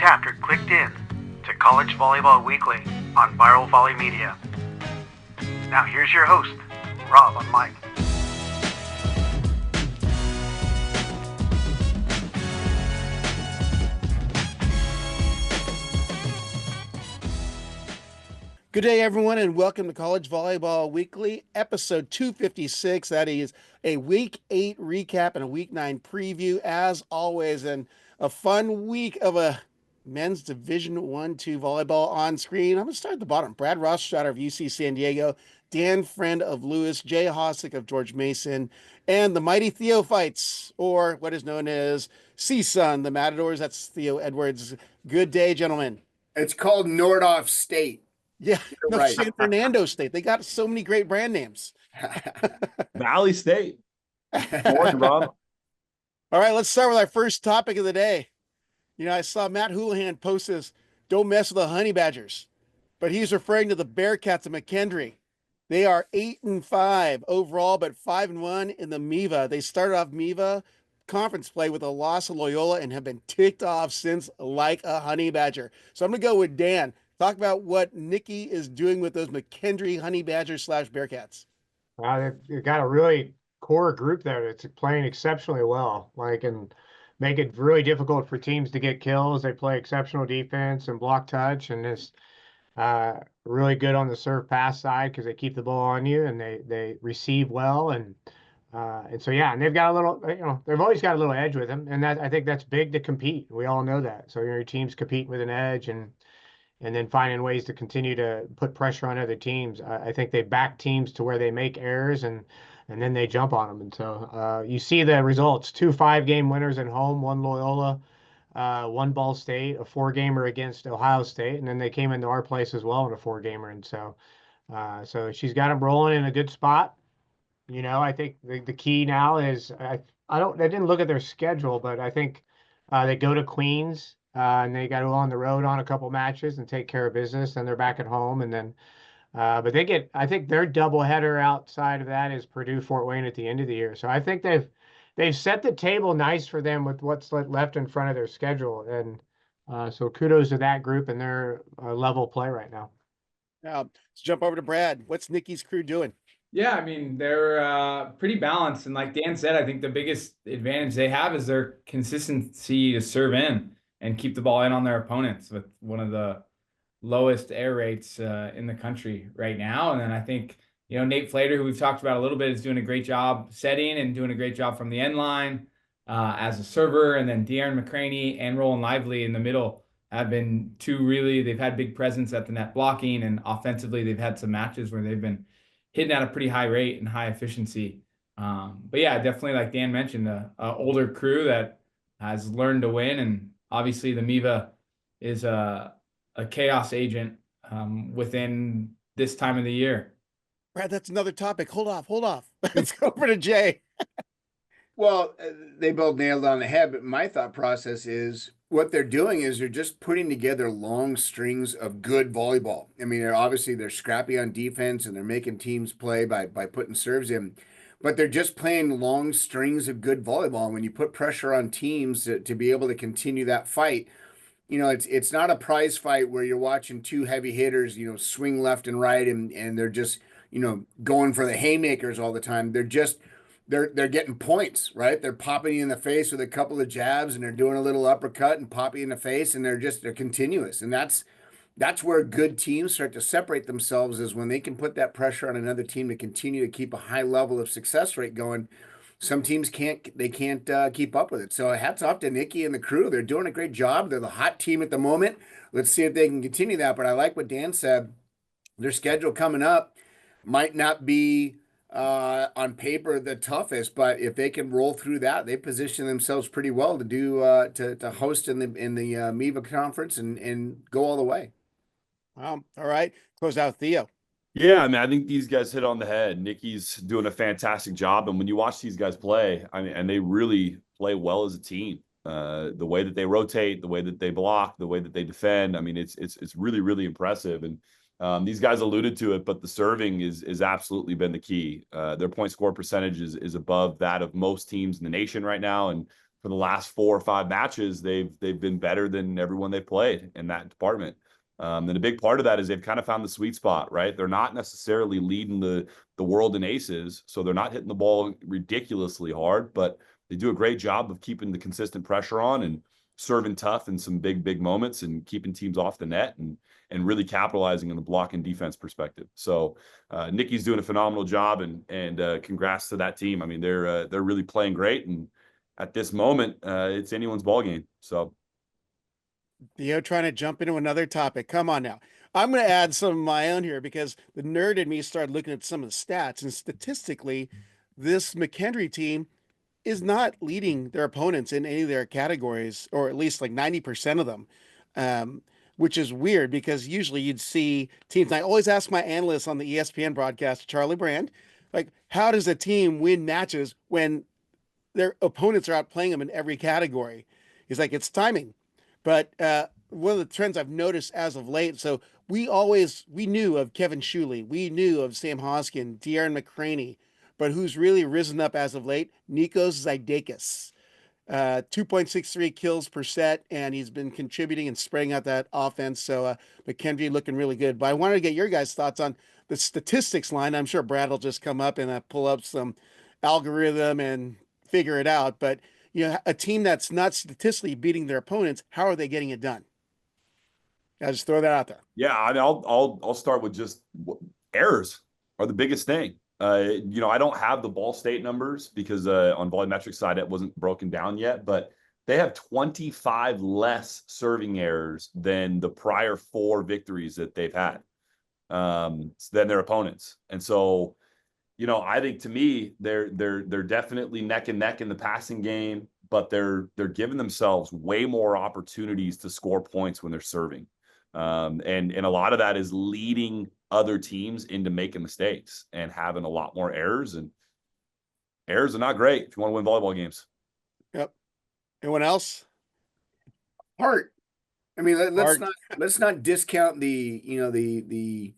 chapter clicked in to College Volleyball Weekly on Viral Volley Media. Now here's your host, Rob on mic. Good day, everyone, and welcome to College Volleyball Weekly, episode 256. That is a Week 8 recap and a Week 9 preview, as always, and a fun week of a men's Division I/II volleyball on screen. I'm going to start at the bottom. Brad Rothschild of UC San Diego, Dan Friend of Lewis, Jay Hosick of George Mason, and the Mighty Theophytes, or what is known as CSUN, the Matadors. That's Theo Edwards. Good day, gentlemen. It's called Nordhoff State. Yeah, no, right. San Fernando State. They got so many great brand names. Valley State. Morning, Rob. All right, let's start with our first topic of the day. You know, I saw Matt Houlihan post this, "Don't mess with the Honey Badgers," but he's referring to the Bearcats of McKendree. They are 8-5 overall, but 5-1 in the MIVA. They started off MIVA conference play with a loss to Loyola and have been ticked off since like a honey badger. So I'm going to go with Dan. Talk about what Nikki is doing with those McKendree Honey Badgers / Bearcats. They've got a really core group there that's playing exceptionally well, and make it really difficult for teams to get kills. They play exceptional defense and block touch, and is really good on the serve pass side because they keep the ball on you and they receive well, and so yeah, and they've got a little, they've always got a little edge with them, and that I think that's big to compete. We all know that. So your teams compete with an edge, and then finding ways to continue to put pressure on other teams. I think they back teams to where they make errors and then they jump on them. And so you see the results: 2 5-game winners at home, 1 Loyola, 1 Ball State, a 4-gamer against Ohio State, and then they came into our place as well in a 4-gamer. And so she's got them rolling in a good spot. I think the key now is I didn't look at their schedule, but I think they go to Queens. And they got to go on the road on a couple matches and take care of business. Then they're back at home, and then, but I think their doubleheader outside of that is Purdue Fort Wayne at the end of the year. So I think they've set the table nice for them with what's left in front of their schedule, and so kudos to that group and their level of play right now. Now let's jump over to Brad. What's Nikki's crew doing? Yeah, I mean, they're pretty balanced, and like Dan said, I think the biggest advantage they have is their consistency to serve in and keep the ball in on their opponents with one of the lowest air rates in the country right now. And then I think, Nate Flater, who we've talked about a little bit, is doing a great job setting and doing a great job from the end line as a server. And then De'Aaron McCraney and Roland Lively in the middle have been they've had big presence at the net blocking, and offensively they've had some matches where they've been hitting at a pretty high rate and high efficiency. But yeah, definitely, like Dan mentioned, a older crew that has learned to win, and obviously, the MIVA is a chaos agent within this time of the year. Brad, that's another topic. Hold off. Let's go over to Jay. Well, they both nailed it on the head, but my thought process is what they're doing is they're just putting together long strings of good volleyball. I mean, they're scrappy on defense, and they're making teams play by putting serves in. But they're just playing long strings of good volleyball. And when you put pressure on teams to be able to continue that fight, it's not a prize fight where you're watching 2 heavy hitters, swing left and right, and they're just, going for the haymakers all the time. They're getting points, right? They're popping you in the face with a couple of jabs, and they're doing a little uppercut and popping you in the face, and they're continuous. And that's where good teams start to separate themselves, is when they can put that pressure on another team to continue to keep a high level of success rate going. Some teams can't keep up with it. So hats off to Nikki and the crew. They're doing a great job. They're the hot team at the moment. Let's see if they can continue that. But I like what Dan said. Their schedule coming up might not be on paper the toughest, but if they can roll through that, they position themselves pretty well to do to host in the MIVA conference and go all the way. All right. Close out, Theo. Yeah, I mean, I think these guys hit on the head. Nikki's doing a fantastic job. And when you watch these guys play, I mean, and they really play well as a team. The way that they rotate, the way that they block, the way that they defend. I mean, it's really, really impressive. And these guys alluded to it, but the serving is absolutely been the key. Their point score percentage is above that of most teams in the nation right now. And for the last 4 or 5 matches, they've been better than everyone they played in that department. And a big part of that is they've kind of found the sweet spot, right? They're not necessarily leading the world in aces, so they're not hitting the ball ridiculously hard, but they do a great job of keeping the consistent pressure on and serving tough in some big moments and keeping teams off the net and really capitalizing on the block and defense perspective. So Nikki's doing a phenomenal job, and congrats to that team. I mean, they're really playing great, and at this moment, it's anyone's ball game. So Theo trying to jump into another topic. Come on now. I'm going to add some of my own here because the nerd in me started looking at some of the stats, and statistically, this McKendree team is not leading their opponents in any of their categories, or at least like 90% of them, which is weird because usually you'd see teams. And I always ask my analysts on the ESPN broadcast, Charlie Brand, like, how does a team win matches when their opponents are outplaying them in every category? He's like, it's timing. But one of the trends I've noticed as of late, so we knew of Kevin Shuley, we knew of Sam Hoskin, De'Aaron McCraney, but who's really risen up as of late? Nikos Zaidakis, 2.63 kills per set, and he's been contributing and spreading out that offense. So McKendree looking really good. But I wanted to get your guys' thoughts on the statistics line. I'm sure Brad will just come up and pull up some algorithm and figure it out. But a team that's not statistically beating their opponents, how are they getting it done? I'll just throw that out there. Yeah, I mean, I'll start with just errors are the biggest thing. I don't have the Ball State numbers because on volumetric side it wasn't broken down yet, but they have 25 less serving errors than the prior 4 victories that they've had than their opponents. And so, I think to me they're definitely neck and neck in the passing game, but they're giving themselves way more opportunities to score points when they're serving. And a lot of that is leading other teams into making mistakes and having a lot more errors, and errors are not great if you want to win volleyball games. Yep. Anyone else? Heart. I mean, let's not discount the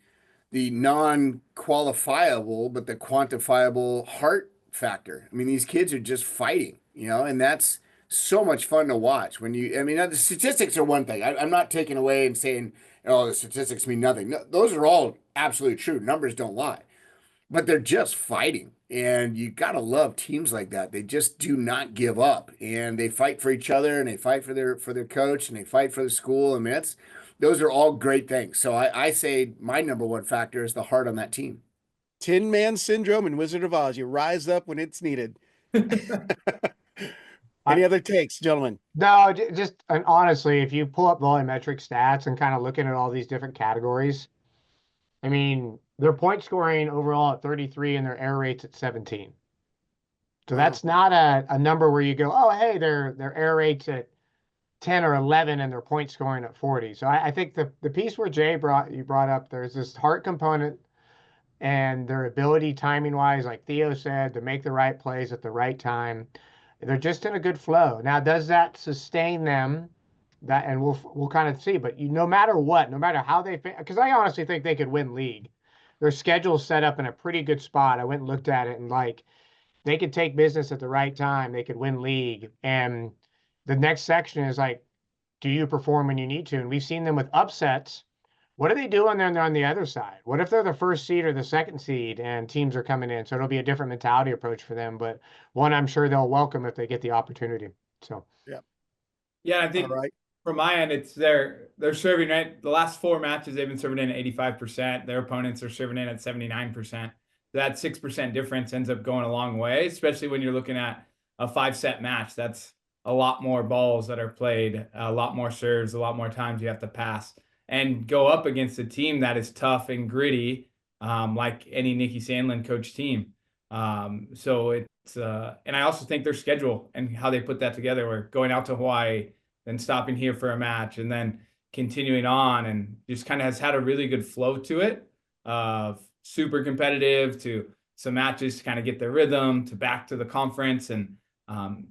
non-qualifiable, but the quantifiable heart factor. I mean, these kids are just fighting, and that's so much fun to watch. The statistics are one thing. I'm not taking away and saying, oh, the statistics mean nothing. No, those are all absolutely true. Numbers don't lie, but they're just fighting. And you got to love teams like that. They just do not give up, and they fight for each other, and they fight for their coach, and they fight for the school. I mean, those are all great things. So I say my number one factor is the heart on that team. Tin Man syndrome and Wizard of Oz. You rise up when it's needed. Any other takes, gentlemen? No, and honestly, if you pull up volumetric stats and kind of looking at all these different categories, I mean, their point scoring overall at 33 and their error rates at 17. So that's not a number where you go, oh, hey, their error rates at 10 or 11 and their point scoring at 40. So I think the piece where you brought up, there's this heart component and their ability timing wise, like Theo said, to make the right plays at the right time. They're just in a good flow. Now, does that sustain them? And we'll kind of see. But no matter what, no matter how because I honestly think they could win league. Their schedule's set up in a pretty good spot. I went and looked at it, and they could take business at the right time. They could win league. And the next section is do you perform when you need to? And we've seen them with upsets. What do they do when they're on the other side? What if they're the first seed or the second seed and teams are coming in? So it'll be a different mentality approach for them, but one I'm sure they'll welcome if they get the opportunity. So yeah, I think from my end, it's they're serving right. The last 4 matches they've been serving in at 85%. Their opponents are serving in at 79%. That 6% difference ends up going a long way, especially when you're looking at a 5-set match. That's a lot more balls that are played, a lot more serves, a lot more times you have to pass and go up against a team that is tough and gritty, like any Nikki Sandlin coach team. So it's, and I also think their schedule and how they put that together, where going out to Hawaii, then stopping here for a match, and then continuing on, and just kind of has had a really good flow to it, super competitive to some matches to kind of get their rhythm to back to the conference. And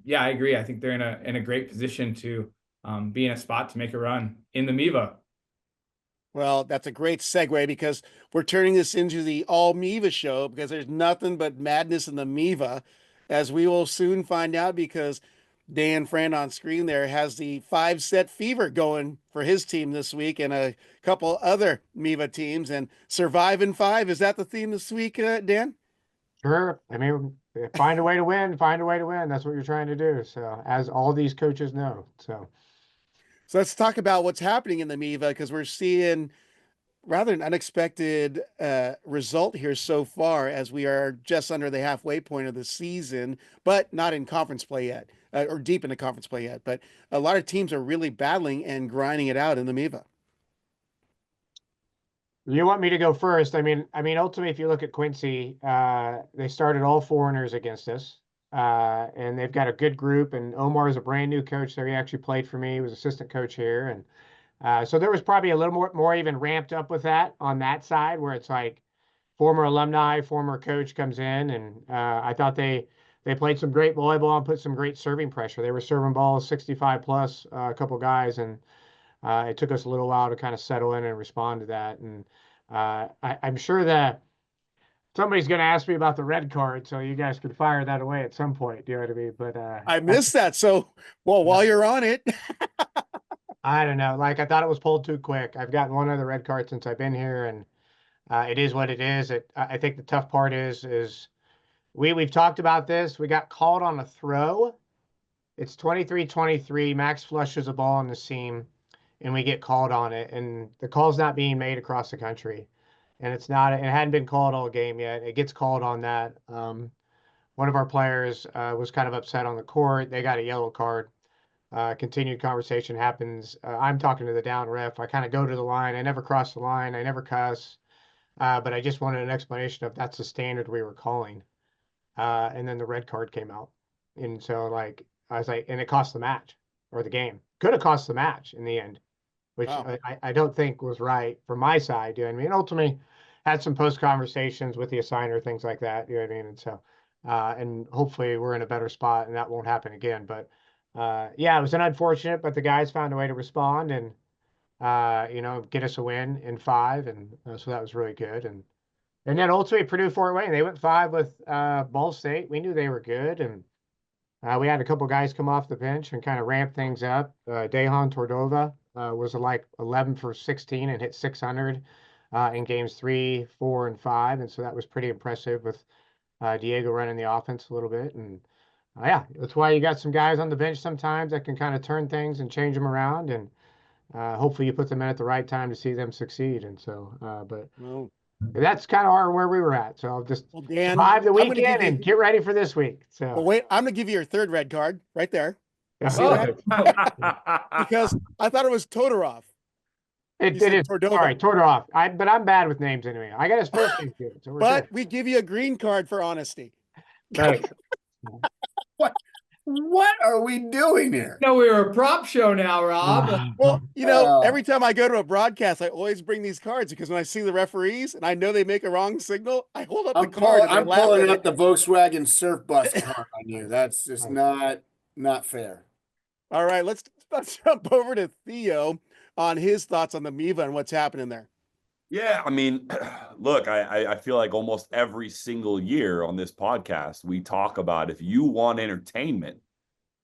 yeah, I agree. I think they're in a great position to be in a spot to make a run in the MIVA. Well, that's a great segue because we're turning this into the all MIVA show, because there's nothing but madness in the MIVA, as we will soon find out, because Dan Friend on screen there has the 5-set fever going for his team this week and a couple other MIVA teams. And survive in 5, is that the theme this week, Dan? Sure. I mean, find a way to win, find a way to win. That's what you're trying to do. So, as all these coaches know. So let's talk about what's happening in the MIVA, because we're seeing rather an unexpected result here so far, as we are just under the halfway point of the season, but not in conference play yet, or deep into conference play yet. But a lot of teams are really battling and grinding it out in the MIVA. you want me to go first? I mean, ultimately, if you look at Quincy, they started all foreigners against us, and they've got a good group. And Omar is a brand new coach there. He actually played for me. He was assistant coach here, and so there was probably a little more even ramped up with that on that side, where it's like former alumni, former coach comes in, and I thought they played some great volleyball and put some great serving pressure. They were serving balls 65 plus, a couple guys, and it took us a little while to kind of settle in and respond to that. And I'm sure that somebody's going to ask me about the red card, so you guys could fire that away at some point. Do you know what I mean? But I missed that. So, well, while you're on it, I don't know. Like, I thought it was pulled too quick. I've gotten one other red card since I've been here, and it is what it is. I think the tough part is we've talked about this. We got called on a throw. It's 23-23. Max flushes a ball on the seam, and we get called on it. And the call's not being made across the country. And it hadn't been called all game yet. It gets called on that. One of our players was kind of upset on the court. They got a yellow card. Continued conversation happens. I'm talking to the down ref. I kind of go to the line. I never cross the line. I never cuss. But I just wanted an explanation of that's the standard we were calling. And then the red card came out. And so, like, I was like, and it cost the match or the game. Could have cost the match in the end, which wow. I don't think was right from my side. You know what I mean? Ultimately, had some post conversations with the assigner, things like that. You know what I mean? And so, and hopefully we're in a better spot and that won't happen again. But yeah, it was an unfortunate, but the guys found a way to respond and, get us a win in 5. And so that was really good. And then ultimately Purdue Fort Wayne, they went 5 with Ball State. We knew they were good. And we had a couple guys come off the bench and kind of ramp things up. Dejan Tordova was like 11 for 16 and hit 600 in games 3, 4, and 5. And so that was pretty impressive with Diego running the offense a little bit. And yeah, that's why you got some guys on the bench sometimes that can kind of turn things and change them around. And hopefully you put them in at the right time to see them succeed. And so, but that's kind of where we were at. So I'll just survive the weekend and get ready for this week. So well, wait, I'm going to give you your 3rd red card right there. See Oh. that? Because I thought it was Todorov. It is. All right, Todorov. But I'm bad with names anyway. I got his first name too. So but we give you a green card for honesty. Right. What are we doing here? No, we were a prop show now, Rob. Well, every time I go to a broadcast, I always bring these cards because when I see the referees and I know they make a wrong signal, I hold up the card. I'm pulling up the Volkswagen Surf Bus card on you. That's just not fair. All right, let's jump over to Theo on his thoughts on the MIVA and what's happening there. Yeah, I mean, look, I feel like almost every single year on this podcast, we talk about if you want entertainment,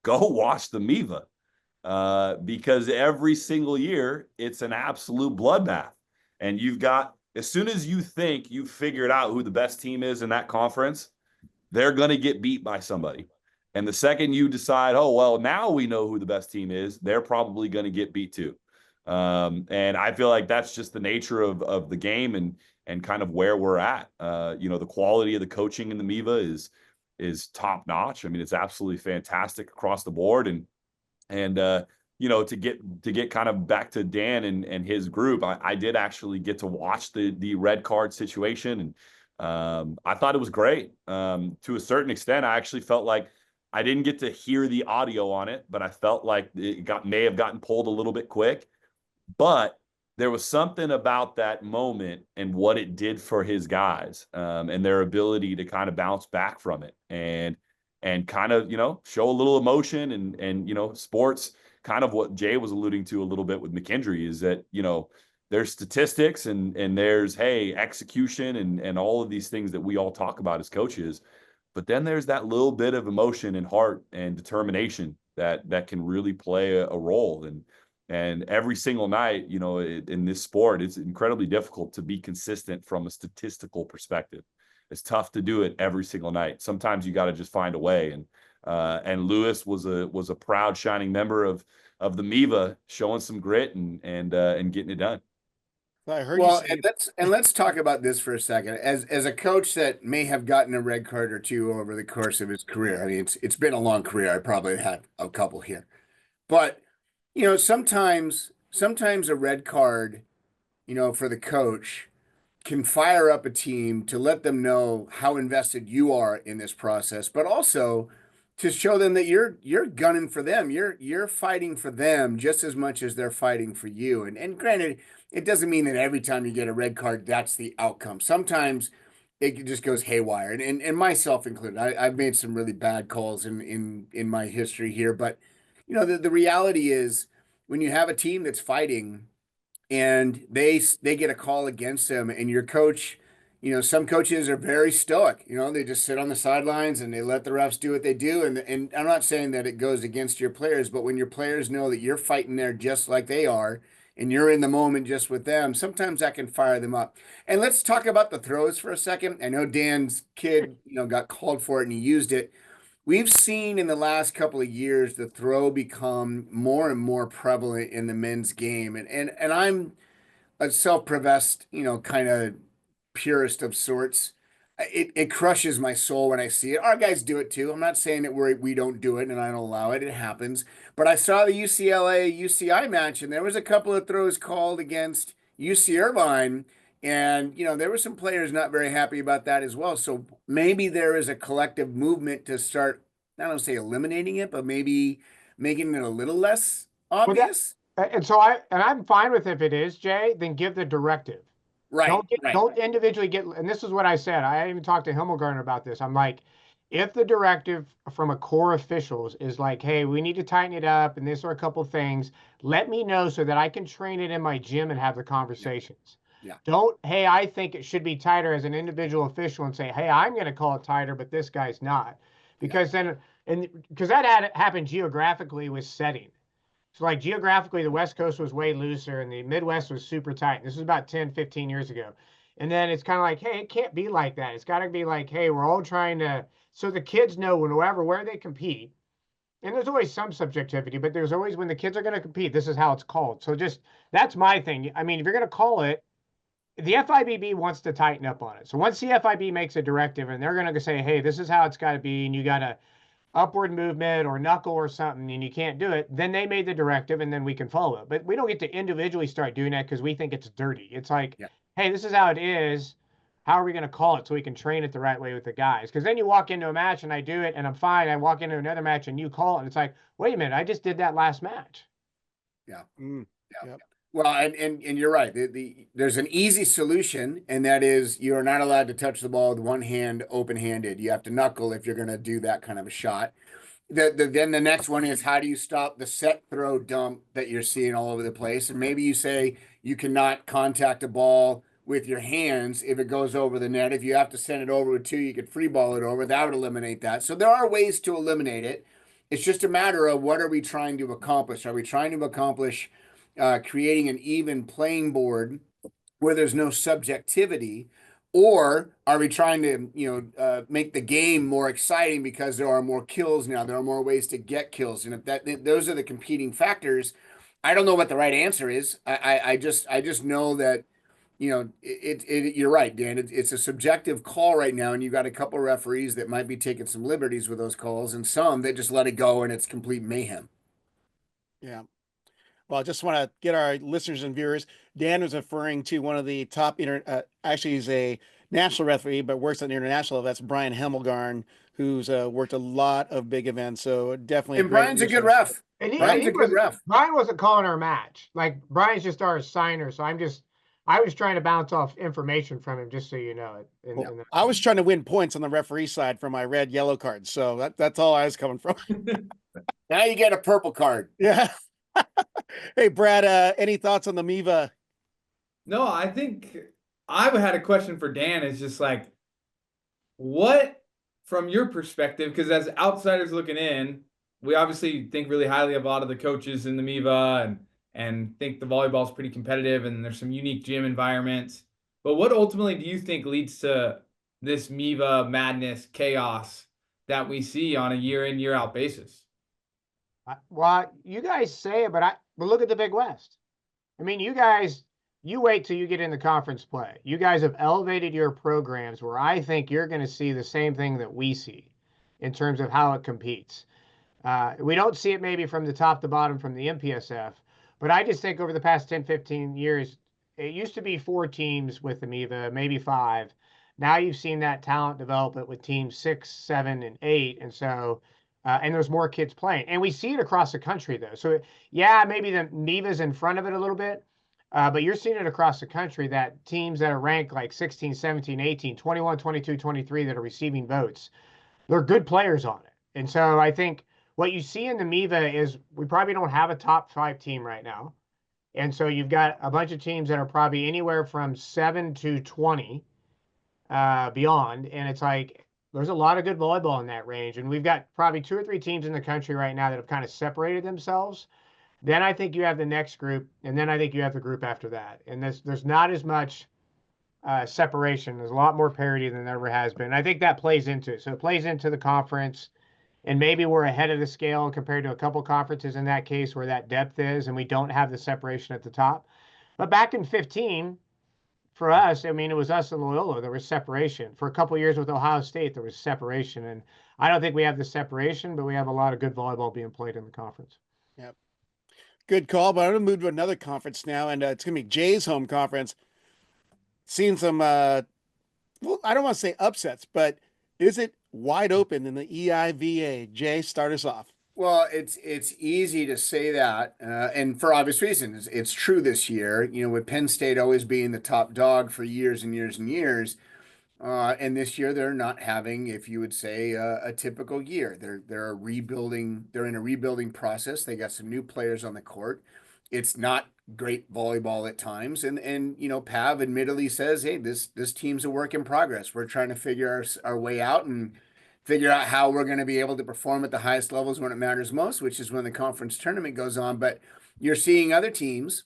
go watch the MIVA. Because every single year, it's an absolute bloodbath. And you've got, as soon as you think you've figured out who the best team is in that conference, they're going to get beat by somebody. And the second you decide, oh, well, now we know who the best team is, they're probably going to get beat too. And I feel like that's just the nature of the game and kind of where we're at. The quality of the coaching in the MIVA is top notch. I mean, it's absolutely fantastic across the board. And to get kind of back to Dan and his group, I did actually get to watch the red card situation. And I thought it was great. To a certain extent, I actually felt like I didn't get to hear the audio on it, but I felt like it may have gotten pulled a little bit quick. But there was something about that moment and what it did for his guys, and their ability to kind of bounce back from it and kind of, show a little emotion and sports, kind of what Jay was alluding to a little bit with McKendree is that, there's statistics and there's, execution and all of these things that we all talk about as coaches. But then there's that little bit of emotion and heart and determination that can really play a role. And every single night, you know, in this sport, it's incredibly difficult to be consistent from a statistical perspective. It's tough to do it every single night. Sometimes you got to just find a way. And Lewis was a proud shining member of the MIVA, showing some grit and getting it done. I heard Well, you say and let's talk about this for a second. As a coach that may have gotten a red card or two over the course of his career, I mean, it's been a long career. I probably had a couple here, but you know, sometimes a red card, you know, for the coach can fire up a team to let them know how invested you are in this process, but also to show them that you're gunning for them. You're fighting for them just as much as they're fighting for you. And granted, it doesn't mean that every time you get a red card, that's the outcome. Sometimes it just goes haywire, and myself included. I've made some really bad calls in my history here, but you know, the reality is when you have a team that's fighting and they get a call against them, and your coach, you know, some coaches are very stoic, you know, they just sit on the sidelines and they let the refs do what they do. And I'm not saying that it goes against your players, but when your players know that you're fighting there just like they are and you're in the moment just with them, sometimes that can fire them up. And let's talk about the throws for a second. I know Dan's kid, you know, got called for it and he used it. We've seen in the last couple of years the throw become more and more prevalent in the men's game. And I'm a self-professed, you know, kind of purist of sorts. It crushes my soul when I see it. Our guys do it too. I'm not saying that we don't do it and I don't allow it. It happens. But I saw the UCLA UCI match, and there was a couple of throws called against UC Irvine. And, you know, there were some players not very happy about that as well. So maybe there is a collective movement to start, I don't say eliminating it, but maybe making it a little less obvious. And I'm fine with if it is, Jay, then give the directive. Right. Don't individually get, and this is what I said. I even talked to Himmelgarn about this. I'm like, if the directive from a core officials is like, hey, we need to tighten it up and this are a couple things, let me know so that I can train it in my gym and have the conversations. Yeah. Don't, hey, I think it should be tighter as an individual official and say, hey, I'm going to call it tighter, but this guy's not. Because because that happened geographically with setting. So like geographically, the West Coast was way looser and the Midwest was super tight. This was about 10, 15 years ago. And then it's kind of like, hey, it can't be like that. It's got to be like, hey, we're all trying to, so the kids know where they compete. And there's always some subjectivity, but there's always when the kids are going to compete, this is how it's called. So just, that's my thing. I mean, if you're going to call it, the FIBB wants to tighten up on it. So once the FIB makes a directive and they're going to say, hey, this is how it's got to be, and you got to upward movement or knuckle or something and you can't do it, then they made the directive and then we can follow it. But we don't get to individually start doing that because we think it's dirty. It's like, hey, this is how it is. How are we going to call it so we can train it the right way with the guys? Because then you walk into a match and I do it and I'm fine. I walk into another match and you call it and it's like, wait a minute, I just did that last match. Yeah. Yeah. Well, and you're right. There's an easy solution, and that is you are not allowed to touch the ball with one hand open-handed. You have to knuckle if you're going to do that kind of a shot. Then the next one is how do you stop the set throw dump that you're seeing all over the place? And maybe you say you cannot contact a ball with your hands if it goes over the net. If you have to send it over with two, you could free ball it over. That would eliminate that. So there are ways to eliminate it. It's just a matter of what are we trying to accomplish? Are we trying to accomplish creating an even playing board where there's no subjectivity, or are we trying to make the game more exciting because there are more kills now, there are more ways to get kills, and if those are the competing factors, I don't know what the right answer is. I just know that you're right, Dan. It's a subjective call right now, and you've got a couple of referees that might be taking some liberties with those calls, and some that just let it go and it's complete mayhem. Yeah. Well, I just want to get our listeners and viewers. Dan was referring to one of the top actually he's a national referee, but works on the international. That's Brian Hemmelgarn, who's worked a lot of big events. So definitely. And Brian's a good ref. Brian's a good ref. Brian wasn't calling our match. Like Brian's just our signer. So I was trying to bounce off information from him, just so you know it. I was trying to win points on the referee side for my red, yellow cards. So that's all I was coming from. Now you get a purple card. Yeah. Hey, Brad, any thoughts on the MIVA? No, I think I had a question for Dan. It's just like, what, from your perspective, because as outsiders looking in, we obviously think really highly of a lot of the coaches in the MIVA and think the volleyball is pretty competitive and there's some unique gym environments. But what ultimately do you think leads to this MIVA madness, chaos that we see on a year in, year out basis? Well, you guys say it, but look at the Big West. I mean, you wait till you get in the conference play. You guys have elevated your programs where I think you're going to see the same thing that we see in terms of how it competes. We don't see it maybe from the top to bottom from the MPSF, but I just think over the past 10, 15 years, it used to be 4 teams with the MIVA, maybe 5. Now you've seen that talent development with teams 6, 7, and 8. And so, and there's more kids playing. And we see it across the country, though. So, yeah, maybe the MIVA's in front of it a little bit, but you're seeing it across the country that teams that are ranked like 16, 17, 18, 21, 22, 23 that are receiving votes, they're good players on it. And so I think what you see in the MIVA is we probably don't have a top 5 team right now. And so you've got a bunch of teams that are probably anywhere from 7 to 20 beyond. And it's like, there's a lot of good volleyball in that range. And we've got probably 2 or 3 teams in the country right now that have kind of separated themselves. Then I think you have the next group. And then I think you have the group after that. And there's not as much separation. There's a lot more parity than there ever has been. And I think that plays into it. So it plays into the conference. And maybe we're ahead of the scale compared to a couple conferences in that case where that depth is, and we don't have the separation at the top. But back in 15, for us, I mean, it was us and Loyola. There was separation. For a couple of years with Ohio State, there was separation. And I don't think we have the separation, but we have a lot of good volleyball being played in the conference. Yep. Good call. But I'm going to move to another conference now, and it's going to be Jay's home conference. Seen some, well, I don't want to say upsets, but is it wide open in the EIVA? Jay, start us off. Well, it's easy to say that, and for obvious reasons. It's true this year, with Penn State always being the top dog for years and years and years. And this year they're not having, if you would say, a typical year. They're rebuilding. They're in a rebuilding process. They got some new players on the court. It's not great volleyball at times, and Pav admittedly says, "Hey, this team's a work in progress. We're trying to figure our way out and figure out how we're going to be able to perform at the highest levels when it matters most, which is when the conference tournament goes on." But you're seeing other teams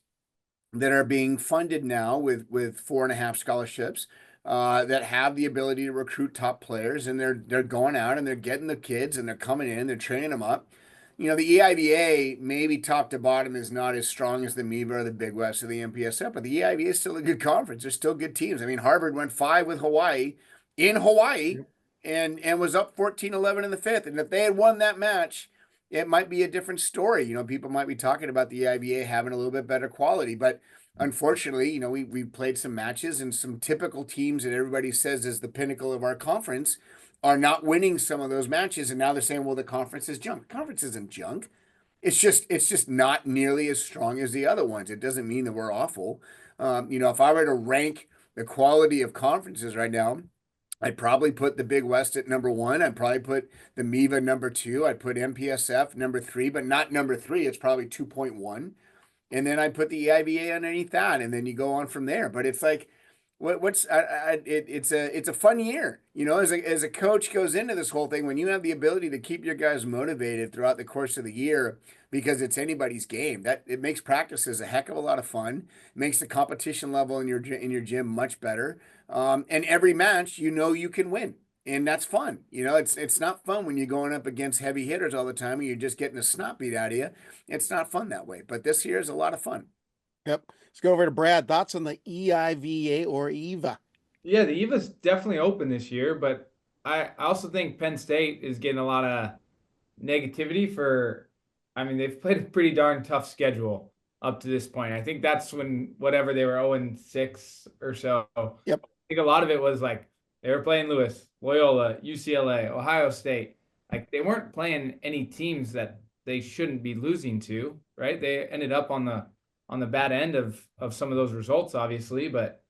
that are being funded now with 4.5 scholarships that have the ability to recruit top players, and they're going out and they're getting the kids and they're coming in, they're training them up. The EIVA, maybe top to bottom, is not as strong as the MIVA or the Big West or the MPSF, but the EIVA is still a good conference. There's still good teams. I mean, Harvard went 5 with Hawaii in Hawaii and was up 14-11 in the 5th. And if they had won that match, it might be a different story. People might be talking about the EIVA having a little bit better quality, but unfortunately, we played some matches, and some typical teams that everybody says is the pinnacle of our conference are not winning some of those matches. And now they're saying, well, the conference is junk. The conference isn't junk. It's just not nearly as strong as the other ones. It doesn't mean that we're awful. If I were to rank the quality of conferences right now, I'd probably put the Big West at number 1. I'd probably put the MIVA number 2. I'd put MPSF number 3, but not number 3. It's probably 2.1. And then I put the EIVA underneath that, and then you go on from there. But it's like, it's a fun year, as a coach goes into this whole thing, when you have the ability to keep your guys motivated throughout the course of the year, because it's anybody's game. That it makes practices a heck of a lot of fun. It makes the competition level in your gym much better. And every match, you can win. And that's fun. It's not fun when you're going up against heavy hitters all the time and you're just getting the snot beat out of you. It's not fun that way. But this year is a lot of fun. Yep. Let's go over to Brad. Thoughts on the EIVA or EIVA? Yeah, the EIVA's definitely open this year, but I also think Penn State is getting a lot of negativity they've played a pretty darn tough schedule up to this point. I think that's when whatever they were 0-6 or so. Yep. I think a lot of it was like they were playing Lewis, Loyola, UCLA, Ohio State. Like they weren't playing any teams that they shouldn't be losing to, right? They ended up on the bad end of some of those results, obviously, but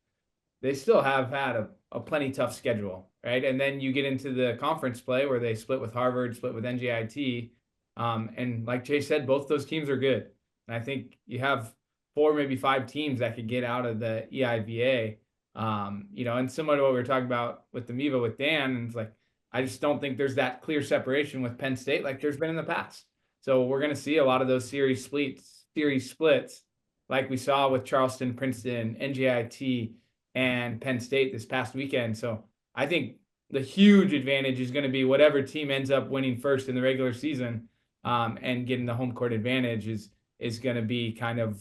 they still have had a plenty tough schedule, right? And then you get into the conference play where they split with Harvard, split with NJIT. And like Jay said, both those teams are good. And I think you have 4, maybe 5 teams that could get out of the EIVA. And similar to what we were talking about with the MIVA with Dan, and it's like, I just don't think there's that clear separation with Penn State like there's been in the past. So we're going to see a lot of those series splits like we saw with Charleston, Princeton, NJIT, and Penn State this past weekend. So I think the huge advantage is going to be whatever team ends up winning first in the regular season, and getting the home court advantage is going to be kind of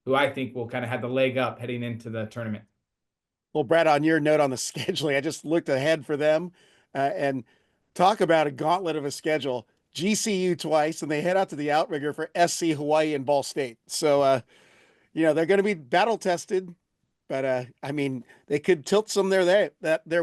who I think will kind of have the leg up heading into the tournament. Well, Brad, on your note on the scheduling, I just looked ahead for them, and talk about a gauntlet of a schedule. GCU twice, and they head out to the outrigger for SC, Hawaii, and Ball State. So, they're going to be battle tested, but I mean, they could tilt some their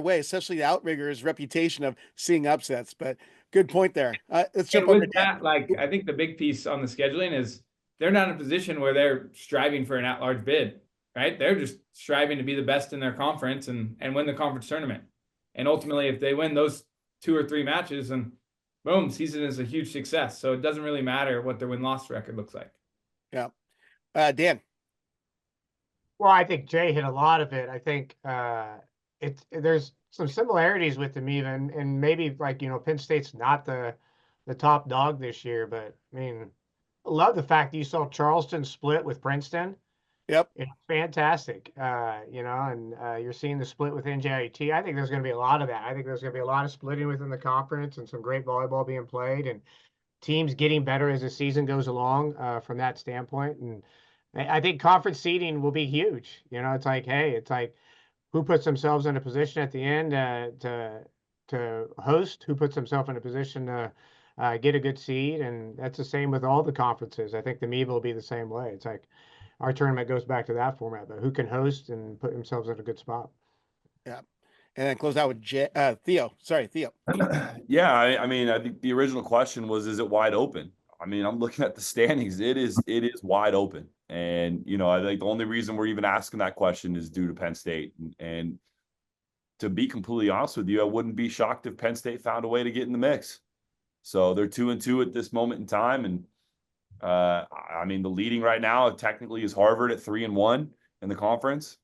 way, especially the outrigger's reputation of seeing upsets. But good point there. Let's jump over with that. Like, I think the big piece on the scheduling is they're not in a position where they're striving for an at-large bid, right? They're just striving to be the best in their conference and win the conference tournament. And ultimately, if they win those 2 or 3 matches, and boom, season is a huge success. So it doesn't really matter what their win-loss record looks like. Yeah. Dan. Well, I think Jay hit a lot of it. I think there's some similarities with the MIVA, and maybe like, Penn State's not the top dog this year, but I mean, I love the fact that you saw Charleston split with Princeton. Yep. It's fantastic. And you're seeing the split with NJIT. I think there's going to be a lot of that. I think there's going to be a lot of splitting within the conference and some great volleyball being played and teams getting better as the season goes along, from that standpoint. And I think conference seeding will be huge. It's like who puts themselves in a position at the end to host, who puts themselves in a position to get a good seed. And that's the same with all the conferences. I think the MIVA will be the same way. It's like our tournament goes back to that format, but who can host and put themselves in a good spot. Yeah. And then close out with Theo. Sorry, Theo. Yeah, I mean, I think the original question was, is it wide open? I mean, I'm looking at the standings. It is wide open. And, I think the only reason we're even asking that question is due to Penn State. And to be completely honest with you, I wouldn't be shocked if Penn State found a way to get in the mix. So they're 2-2 at this moment in time. And I mean, the leading right now technically is Harvard at 3-1 in the conference.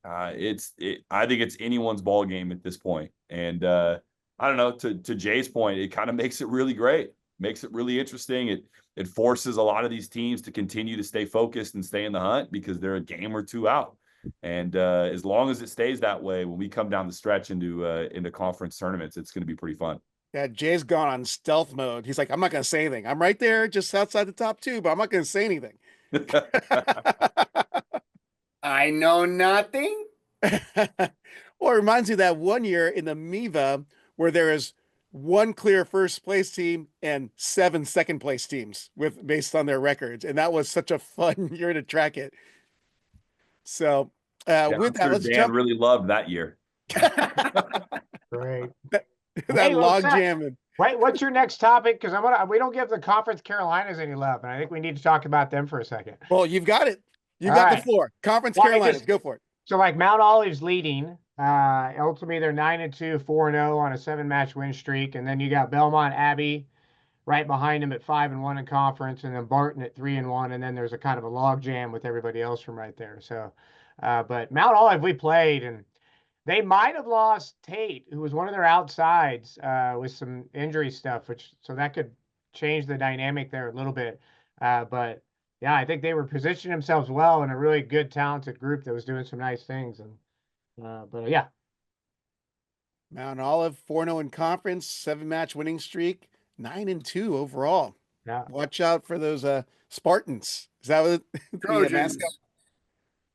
I think it's anyone's ball game at this point. And I don't know, to Jay's point, it kind of makes it really great, makes it really interesting. It forces a lot of these teams to continue to stay focused and stay in the hunt because they're a game or two out. And as long as it stays that way, when we come down the stretch into conference tournaments, it's going to be pretty fun. Yeah, Jay's gone on stealth mode. He's like, I'm not going to say anything. I'm right there just outside the top 2, but I'm not going to say anything. I know nothing. Well, it reminds me of that one year in the MIVA where there is one clear first place team and 7 second place teams based on their records. And that was such a fun year to track it. So with that, let's Dan really loved that year. Great. That log jamming. Wait, what's your next topic? Because we don't give the Conference Carolinas any love, and I think we need to talk about them for a second. Well, you've got it. You've got the floor. Conference Carolinas, go for it. So like Mount Olive's leading. Ultimately, they're 9-2, 4-0 on a 7-match win streak, and then you got Belmont Abbey right behind them at 5-1 in conference, and then Barton at 3-1, and then there's a kind of a log jam with everybody else from right there. So, but Mount Olive we played, and they might have lost Tate, who was one of their outsides with some injury stuff, so that could change the dynamic there a little bit. But yeah, I think they were positioning themselves well in a really good, talented group that was doing some nice things. And but yeah, Mount Olive 4-0 in conference, 7-match winning streak, 9-2 overall. Yeah, watch out for those Spartans. Is that what the mascot?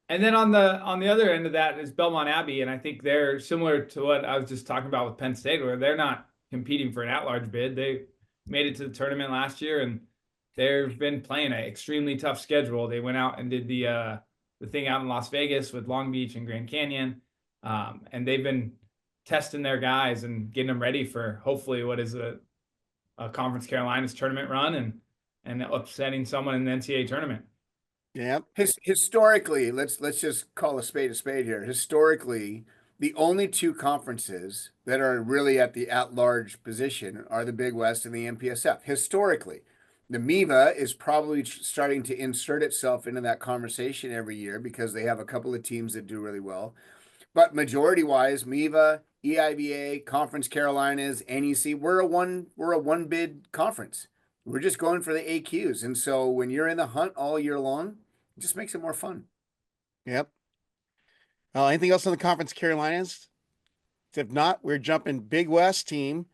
And then on the other end of that is Belmont Abbey, and I think they're similar to what I was just talking about with Penn State, where they're not competing for an at-large bid. They made it to the tournament last year, and they've been playing an extremely tough schedule. They went out and did the thing out in Las Vegas with Long Beach and Grand Canyon, and they've been testing their guys and getting them ready for hopefully what is a Conference Carolinas tournament run and upsetting someone in the NCAA tournament. Yeah. Historically, let's just call a spade here. Historically, the only 2 conferences that are really at the at-large position are the Big West and the MPSF. Historically, the MIVA is probably starting to insert itself into that conversation every year because they have a couple of teams that do really well. But majority-wise, MIVA, EIVA, Conference Carolinas, NEC, we're a one bid conference. We're just going for the AQs. And so when you're in the hunt all year long, it just makes it more fun. Yep. Anything else on the Conference Carolinas? If not, we're jumping Big West team.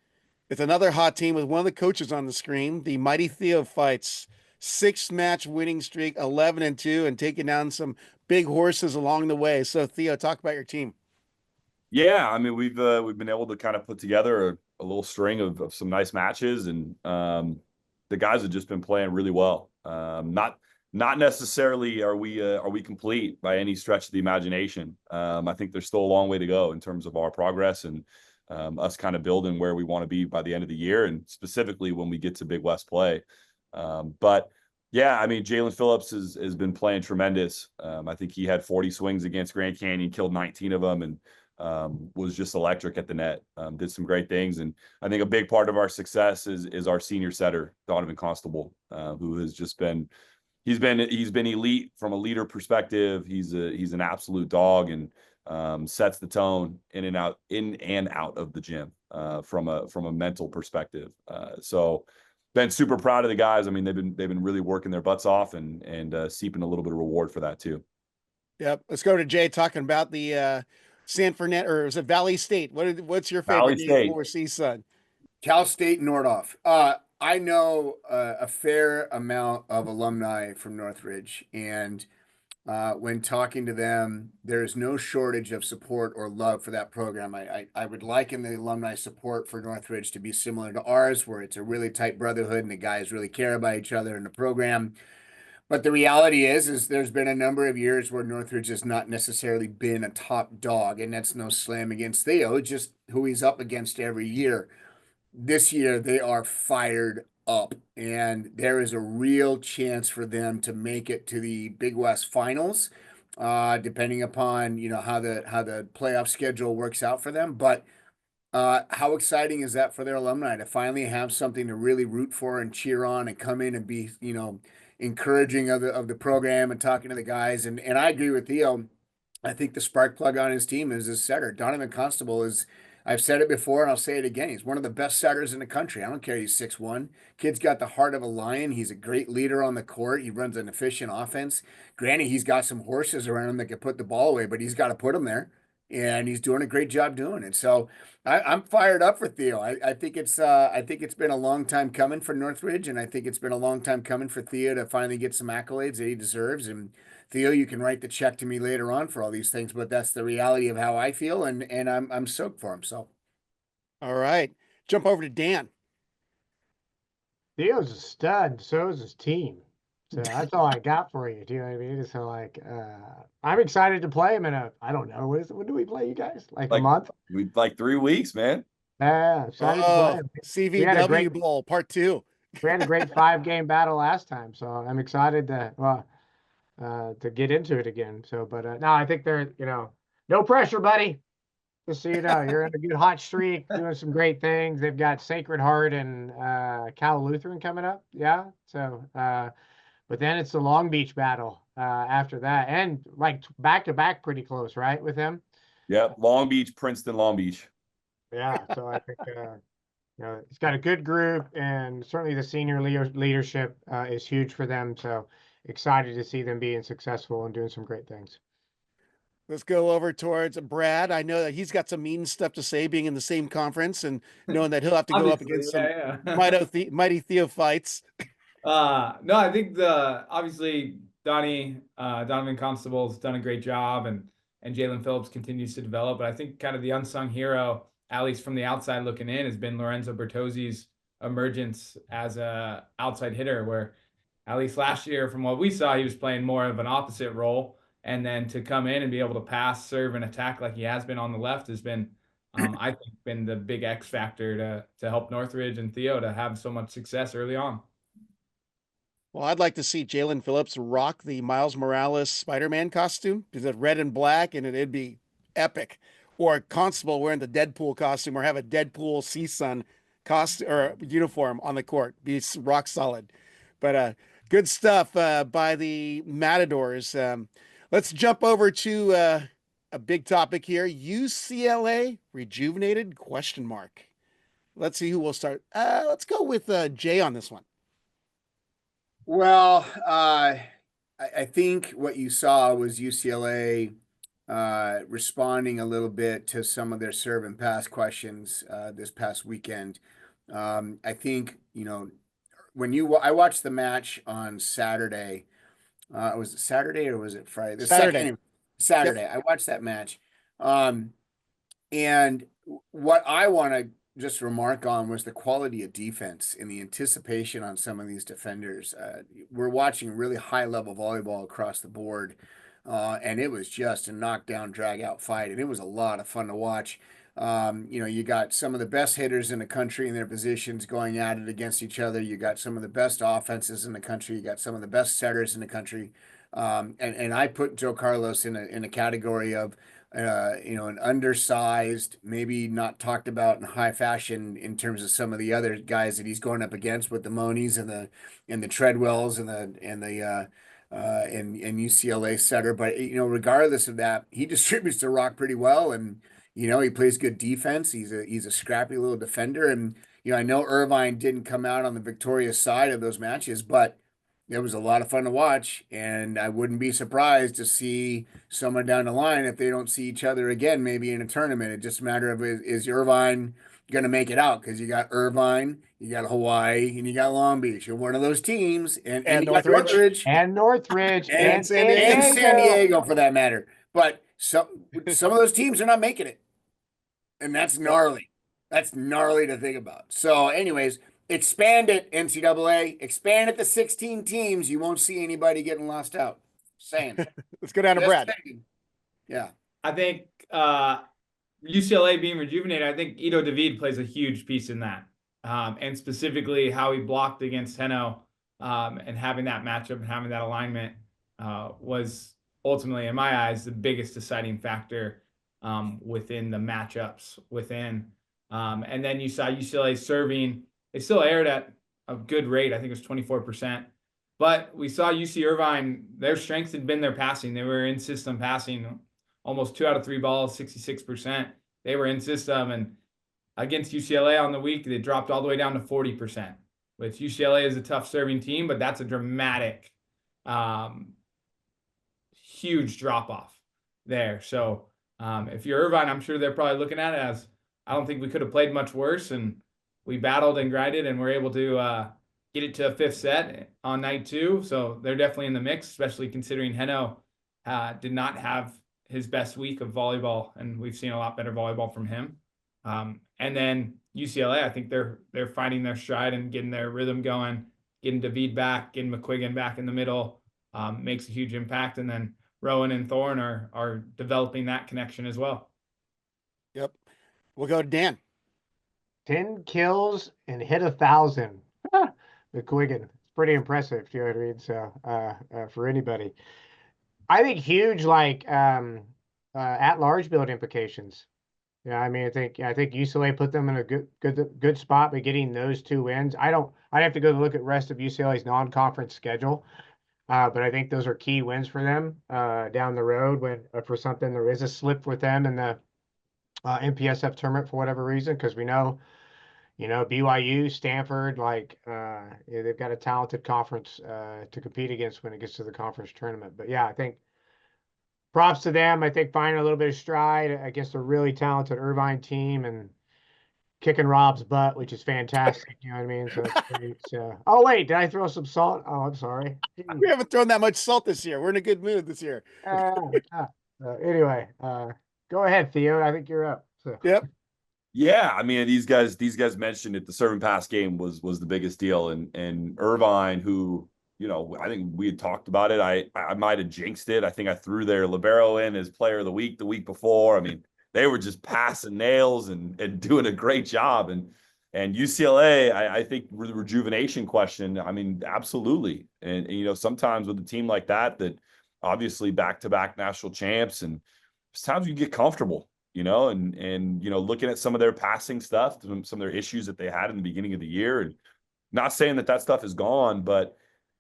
It's another hot team with one of the coaches on the screen. The Mighty Theo fights 6-match winning streak, 11-2, and taking down some big horses along the way. So Theo, talk about your team. Yeah, I mean we've been able to kind of put together a little string of some nice matches, and the guys have just been playing really well. Not necessarily are we complete by any stretch of the imagination. I think there's still a long way to go in terms of our progress and us kind of building where we want to be by the end of the year, and specifically when we get to Big West play. But yeah, I mean, Jalen Phillips has been playing tremendous. I think he had 40 swings against Grand Canyon, killed 19 of them, and was just electric at the net. Did some great things, and I think a big part of our success is our senior setter, Donovan Constable, who has just been he's been elite from a leader perspective. He's an absolute dog, and sets the tone in and out of the gym from a mental perspective. So been super proud of the guys. I mean, they've been really working their butts off and seeping a little bit of reward for that too. Yep. Let's go to Jay talking about the San Fernando, or is it Valley State? What's your favorite Valley name State. for CSUN? Cal State Nordhoff. I know a fair amount of alumni from Northridge, and when talking to them, there is no shortage of support or love for that program. I would liken the alumni support for Northridge to be similar to ours, where it's a really tight brotherhood and the guys really care about each other in the program. But the reality is there's been a number of years where Northridge has not necessarily been a top dog, and that's no slam against Theo, just who he's up against every year. This year they are fired up, and there is a real chance for them to make it to the Big West finals, depending upon how the playoff schedule works out for them. But how exciting is that for their alumni to finally have something to really root for and cheer on and come in and be encouraging of the program and talking to the guys. And I agree with Theo. I think the spark plug on his team is his setter. Donovan Constable is, I've said it before and I'll say it again, he's one of the best setters in the country. I don't care, he's 6'1". Kid's got the heart of a lion. He's a great leader on the court. He runs an efficient offense. Granted, he's got some horses around him that can put the ball away, but he's got to put them there. And he's doing a great job doing it. So I'm fired up for Theo. I think it's been a long time coming for Northridge, and I think it's been a long time coming for Theo to finally get some accolades that he deserves. And Theo, you can write the check to me later on for all these things, but that's the reality of how I feel, and I'm stoked for him. So, all right, jump over to Dan. Theo's a stud, so is his team. So that's all I got for you. Do you know what I mean? So I'm excited to play him in I don't know, when do we play you guys? Like a month? We like 3 weeks, man. Yeah, excited to play him. CVW Bowl Part 2. We had a great 5-game battle last time, so I'm excited to get into it again. So, but no, I think they're no pressure, buddy. Just so you know, you're in a good hot streak, doing some great things. They've got Sacred Heart and Cal Lutheran coming up. Yeah. So, but then it's the Long Beach battle after that, and like back to back, pretty close, right, with them. Yep, Long Beach, Princeton, Long Beach. Yeah. So I think it's got a good group, and certainly the senior leadership is huge for them. So excited to see them being successful and doing some great things. Let's go over towards Brad. I know that he's got some mean stuff to say, being in the same conference and knowing that he'll have to go up against some Mighty Theo fights. No, I think obviously Donovan Constable's done a great job, and Jalen Phillips continues to develop. But I think kind of the unsung hero, at least from the outside looking in, has been Lorenzo Bertozzi's emergence as a outside hitter, where at least last year, from what we saw, he was playing more of an opposite role. And then to come in and be able to pass, serve, and attack like he has been on the left has been, I think, been the big X factor to help Northridge and Theo to have so much success early on. Well, I'd like to see Jalen Phillips rock the Miles Morales Spider-Man costume, because it's red and black, and it'd be epic. Or Constable wearing the Deadpool costume, or have a Deadpool CSUN costume or uniform on the court. Be rock solid. But good stuff by the Matadors. Let's jump over to a big topic here. UCLA rejuvenated ? Let's see who will start. Let's go with Jay on this one. Well, I think what you saw was UCLA responding a little bit to some of their serve and pass questions this past weekend. I think, I watched the match on Saturday. Was it Saturday or was it Friday? Saturday. Saturday. I watched that match. And what I want to just remark on was the quality of defense and the anticipation on some of these defenders. We're watching really high level volleyball across the board. And it was just a knockdown, drag out fight. And it was a lot of fun to watch. You got some of the best hitters in the country in their positions going at it against each other. You got some of the best offenses in the country. You got some of the best setters in the country. And I put Joe Carlos in a category of, an undersized, maybe not talked about in high fashion in terms of some of the other guys that he's going up against with the Monies and the Treadwells and UCLA setter. But regardless of that, he distributes the rock pretty well, and he plays good defense. He's a scrappy little defender, and I know Irvine didn't come out on the victorious side of those matches, but it was a lot of fun to watch, and I wouldn't be surprised to see someone down the line if they don't see each other again, maybe in a tournament. It's just a matter of is Irvine going to make it out? Because you got Irvine, you got Hawaii, and you got Long Beach. You're one of those teams, and you got Northridge. And Northridge and San Diego for that matter. But some of those teams are not making it, and that's gnarly. That's gnarly to think about. So, anyways. Expand it, NCAA. Expand it to 16 teams. You won't see anybody getting lost out. Saying. Let's go down to Brad. Yeah. I think UCLA being rejuvenated, I think Ito David plays a huge piece in that. And specifically how he blocked against Heno and having that matchup and having that alignment was ultimately, in my eyes, the biggest deciding factor within the matchups within. And then you saw UCLA serving. They still aired at a good rate. I think it was 24%. But we saw UC Irvine, their strength had been their passing. They were in system passing almost 2 out of 3 balls, 66%. They were in system. And against UCLA on the week, they dropped all the way down to 40%, which UCLA is a tough serving team, but that's a dramatic, huge drop off there. So if you're Irvine, I'm sure they're probably looking at it as, I don't think we could have played much worse. And we battled and grinded and were able to get it to a 5th set on night 2. So they're definitely in the mix, especially considering Heno did not have his best week of volleyball, and we've seen a lot better volleyball from him. And then UCLA, I think they're finding their stride and getting their rhythm going, getting David back, getting McQuiggan back in the middle makes a huge impact. And then Rowan and Thorne are developing that connection as well. Yep. We'll go to Dan. 10 kills and hit 1,000. McQuiggan. It's pretty impressive, you know what I mean? So for anybody. I think huge at-large build implications. Yeah, I mean, I think UCLA put them in a good spot by getting those 2 wins. I'd have to go look at the rest of UCLA's non-conference schedule. But I think those are key wins for them down the road when for something there is a slip with them in the MPSF tournament for whatever reason, because we know, BYU, Stanford, they've got a talented conference to compete against when it gets to the conference tournament. But yeah, I think props to them. I think finding a little bit of stride against a really talented Irvine team and kicking Rob's butt, which is fantastic. You know what I mean? So it's great. Oh wait, did I throw some salt? Oh, I'm sorry. We haven't thrown that much salt this year. We're in a good mood this year. Anyway, go ahead, Theo. I think you're up. So. Yep. Yeah, I mean, these guys mentioned it. The serve and pass game was the biggest deal, and Irvine, who I think we had talked about it. I might have jinxed it. I think I threw their libero in as player of the week before. I mean, they were just passing nails and doing a great job. And UCLA, I think the rejuvenation question. I mean, absolutely. And sometimes with a team like that obviously back-to-back national champs, and sometimes you get comfortable. And looking at some of their passing stuff, some of their issues that they had in the beginning of the year, and not saying that stuff is gone, but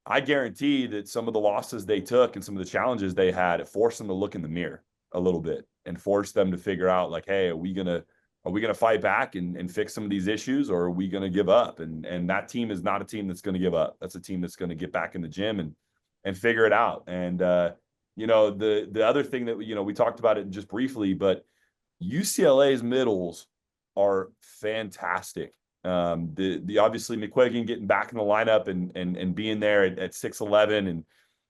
I guarantee that some of the losses they took and some of the challenges they had, it forced them to look in the mirror a little bit and forced them to figure out hey, are we gonna are we going to fight back and fix some of these issues, or are we going to give up? And that team is not a team that's going to give up. That's a team that's going to get back in the gym and figure it out. And, the other thing that, we talked about it just briefly, but UCLA's middles are fantastic. The obviously McQuiggan getting back in the lineup and being there at 6'11"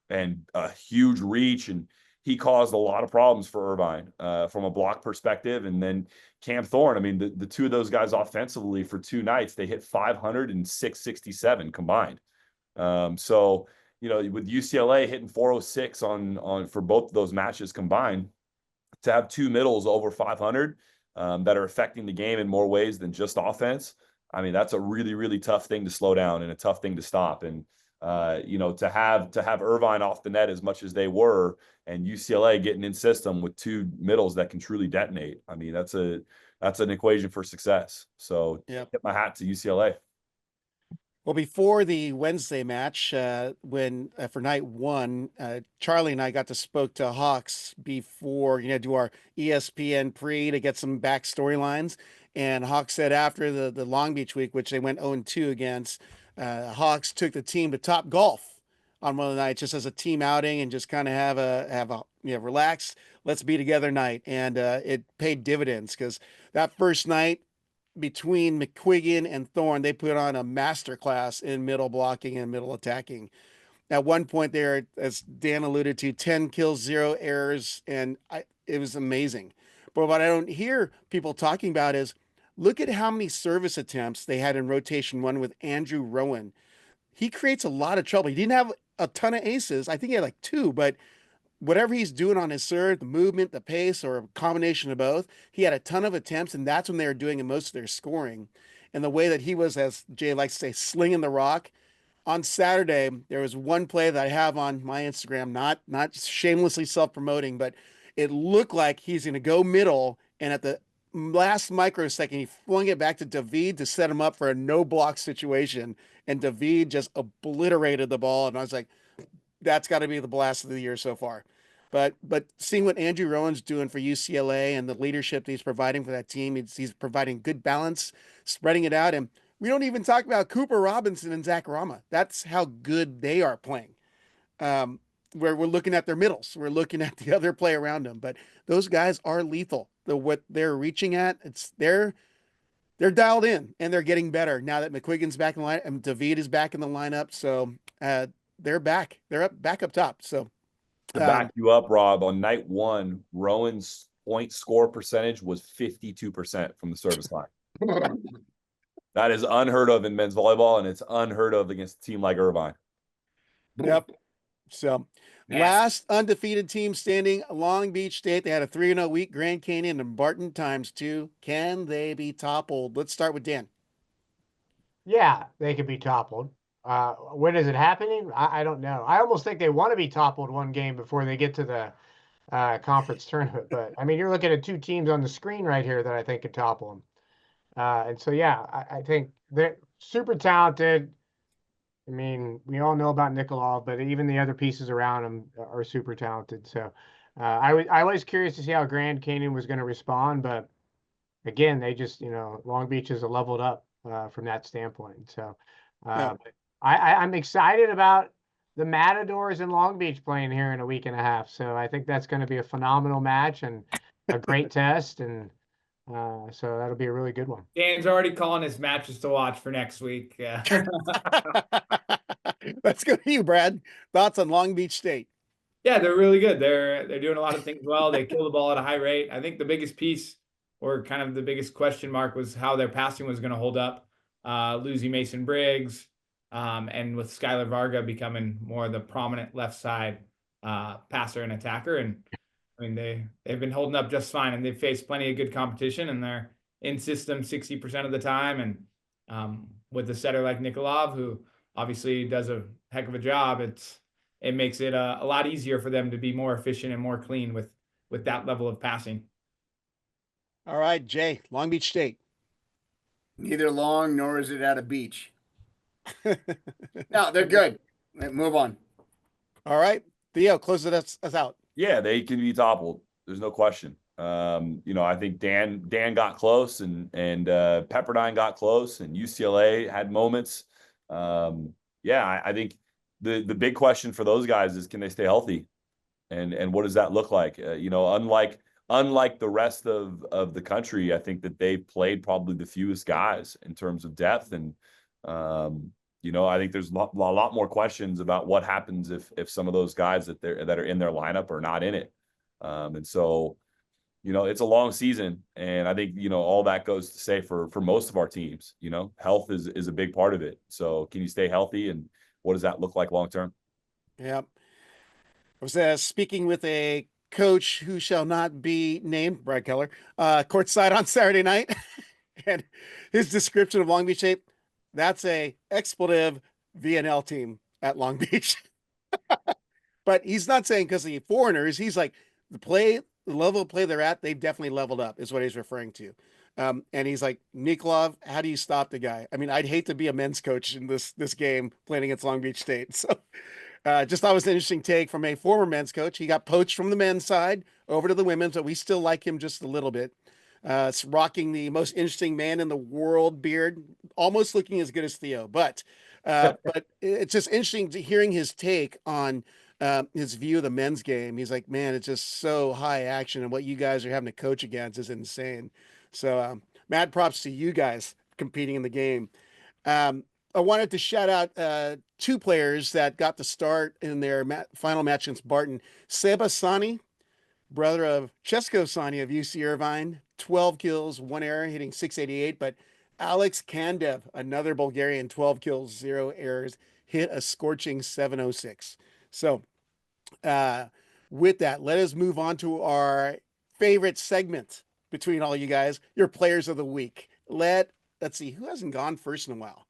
and a huge reach, and he caused a lot of problems for Irvine from a block perspective. And then Cam Thorne, I mean, the two of those guys offensively for 2 nights, they hit 500 and 667 combined. So, with UCLA hitting 406 on for both of those matches combined, to have 2 middles over 500 that are affecting the game in more ways than just offense, I mean, that's a really, really tough thing to slow down and a tough thing to stop. And to have Irvine off the net as much as they were, and UCLA getting in system with 2 middles that can truly detonate, I mean, that's an equation for success. So Yep. Tip my hat to UCLA. Well, before the Wednesday match, when for night 1, Charlie and I got to spoke to Hawks before, do our ESPN pre to get some back storylines. And Hawks said after the Long Beach week, which they went 0-2 against, Hawks took the team to Top Golf on one of the nights just as a team outing and just kind of have a relaxed, let's be together night. And it paid dividends because that first night, between McQuiggan and Thorne, they put on a masterclass in middle blocking and middle attacking. At one point there, as Dan alluded to, 10 kills, 0 errors, and it was amazing. But what I don't hear people talking about is, look at how many service attempts they had in rotation 1 with Andrew Rowan. He creates a lot of trouble. He didn't have a ton of aces. I think he had like 2, but whatever he's doing on his serve, the movement, the pace, or a combination of both, he had a ton of attempts, and that's when they were doing most of their scoring. And the way that he was, as Jay likes to say, slinging the rock. On Saturday, there was one play that I have on my Instagram, not shamelessly self-promoting, but it looked like he's going to go middle, and at the last microsecond, he flung it back to David to set him up for a no-block situation, and David just obliterated the ball, and I was like, that's got to be the blast of the year so far. But seeing what Andrew Rowan's doing for UCLA and the leadership that he's providing for that team, he's providing good balance, spreading it out. And we don't even talk about Cooper Robinson and Zach Rama. That's how good they are playing. Where we're looking at their middles, we're looking at the other play around them. But those guys are lethal. What they're reaching at, they're dialed in and they're getting better now that McQuiggan's back in the lineup and David is back in the lineup. So they're back. They're back up top. So to back you up, Rob, on night 1, Rowan's point score percentage was 52% from the service line. That is unheard of in men's volleyball, and it's unheard of against a team like Irvine. Yep. So last undefeated team standing, Long Beach State. They had a 3-0 week, Grand Canyon and Barton ×2. Can they be toppled? Let's start with Dan. Yeah, they could be toppled. When is it happening? I don't know. I almost think they want to be toppled one game before they get to the conference tournament. But I mean, you're looking at 2 teams on the screen right here that I think could topple them. And so, yeah, I think they're super talented. I mean, we all know about Nikolov, but even the other pieces around him are super talented. So I was curious to see how Grand Canyon was going to respond. But again, they just, Long Beach is leveled up from that standpoint. So I'm excited about the Matadors in Long Beach playing here in a week and a half. So I think that's going to be a phenomenal match and a great test. And so that'll be a really good one. Dan's already calling his matches to watch for next week. Yeah. Let's go to you, Brad. Thoughts on Long Beach State? Yeah, they're really good. They're doing a lot of things well. They kill the ball at a high rate. I think the biggest piece, or kind of the biggest question mark, was how their passing was going to hold up. Losing Mason Briggs, and with Skylar Varga becoming more the prominent left side passer and attacker. And I mean, they've been holding up just fine, and they've faced plenty of good competition, and they're in system 60% of the time. And with a setter like Nikolov, who obviously does a heck of a job, it makes it a lot easier for them to be more efficient and more clean with that level of passing. All right, Jay, Long Beach State. Neither long nor is it at a beach. No, they're good. Move on. All right, Theo, close us out. Yeah, they can be toppled. There's no question. I think Dan got close, and Pepperdine got close, and UCLA had moments. I think the big question for those guys is, can they stay healthy, and what does that look like? Unlike the rest of the country, I think that they played probably the fewest guys in terms of depth, and I think there's a lot more questions about what happens if some of those guys that are in their lineup are not in it, and so. It's a long season, and I think, all that goes to say for most of our teams, health is a big part of it. So can you stay healthy, and what does that look like long term? Yeah. I was speaking with a coach who shall not be named, Brad Keller, courtside on Saturday night, and his description of Long Beach State, that's a expletive VNL team at Long Beach. But he's not saying because of the foreigners. He's like, the level of play they're at, they've definitely leveled up, is what he's referring to. And he's like, Nikolov, how do you stop the guy? I mean, I'd hate to be a men's coach in this game playing against Long Beach State. So just thought it was an interesting take from a former men's coach. He got poached from the men's side over to the women's, but we still like him just a little bit. It's rocking the most interesting man in the world beard, almost looking as good as Theo. But it's just interesting to hearing his take on his view of the men's game. He's like, man, it's just so high action, and what you guys are having to coach against is insane. So mad props to you guys competing in the game. I wanted to shout out two players that got the start in their final match against Barton. Seba Sani, brother of Chesko Sani of UC Irvine, 12 kills, 1 error, hitting .688. But Alex Kandev, another Bulgarian, 12 kills, 0 errors, hit a scorching .706. So with that, let us move on to our favorite segment between all you guys, your players of the week. Let's see, who hasn't gone first in a while?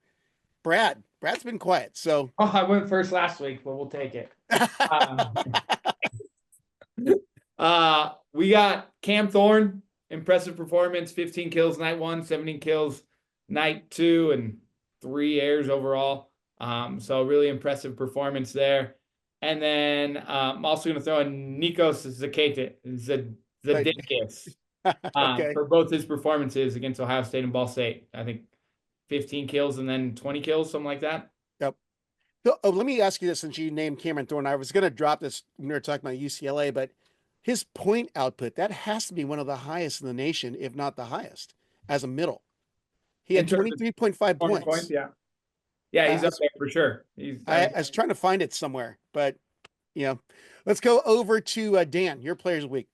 Brad's been quiet. So I went first last week, but we'll take it. We got Cam Thorne, impressive performance, 15 kills night 1, 17 kills night 2, and 3 errors overall. So really impressive performance there. And then I'm also going to throw in Nikos Zadikis okay. for both his performances against Ohio State and Ball State. I think 15 kills and then 20 kills, something like that. Yep. So, let me ask you this, since you named Cameron Thorne. I was going to drop this when we were talking about UCLA, but his point output, that has to be one of the highest in the nation, if not the highest, as a middle. He had 23.5 points. Yeah. Yeah, he's up there for sure. I was trying to find it somewhere, but let's go over to Dan, your players of the week.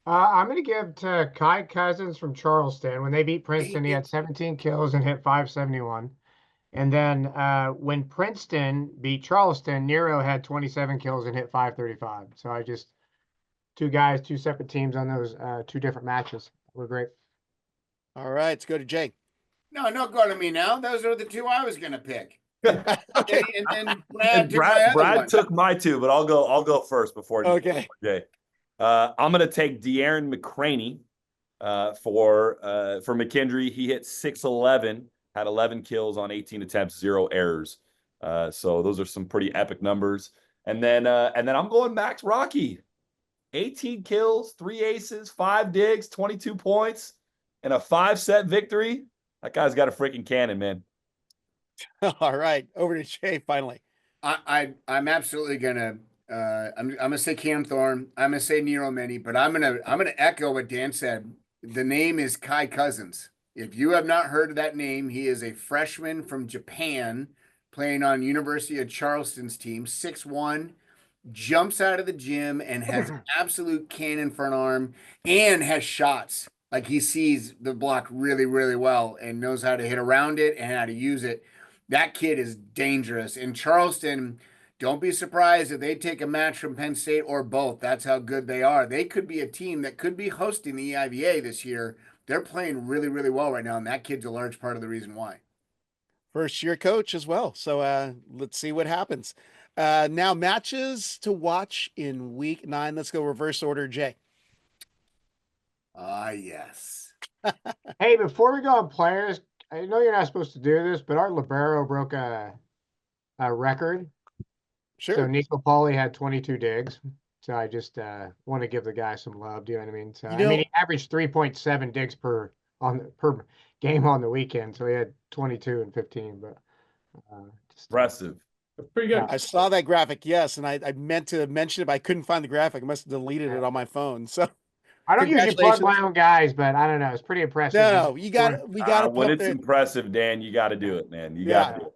I'm going to give to Kai Cousins from Charleston. When they beat Princeton, he had 17 kills and hit .571. And then when Princeton beat Charleston, Nero had 27 kills and hit .535. So two guys, two separate teams on those two different matches. Were great. All right, let's go to Jay. No, don't go to me now. Those are the two I was going to pick. Okay. And then Brad took my two, but I'll go first before okay. Jay. I'm gonna take De'Aaron McCraney for McKendree. He hit .611, had 11 kills on 18 attempts, 0 errors. So those are some pretty epic numbers. And then I'm going Max Rocky, 18 kills, 3 aces, 5 digs, 22 points, and a 5-set victory. That guy's got a freaking cannon, man. All right, over to Jay finally. I'm absolutely gonna I'm gonna say Cam Thorne. I'm gonna say Nero Meni, but I'm gonna echo what Dan said. The name is Kai Cousins. If you have not heard of that name, he is a freshman from Japan playing on University of Charleston's team, 6'1", jumps out of the gym and has absolute cannon for an arm and has shots. Like, he sees the block really, really well and knows how to hit around it and how to use it. That kid is dangerous. In Charleston, don't be surprised if they take a match from Penn State or both. That's how good they are. They could be a team that could be hosting the EIVA this year. They're playing really, really well right now, and that kid's a large part of the reason why. First-year coach as well. So let's see what happens. Now, matches to watch in Week 9. Let's go reverse order, Jay. Yes. Hey, before we go on players, I know you're not supposed to do this, but our libero broke a record. Sure. So Nico Pauly had 22 digs. So I just want to give the guy some love. Do you know what I mean? So You I mean, know- he averaged 3.7 digs per game on the weekend. So he had 22 and 15. But Impressive. That's pretty good. I saw that graphic, yes, and I meant to mention it, but I couldn't find the graphic. I must have deleted it on my phone. So I don't usually plug congratulations. my own guys, but I don't know. It's pretty impressive. No, we got to When pump it's it. impressive, Dan, you got to do it, man. You Yeah. got to do it.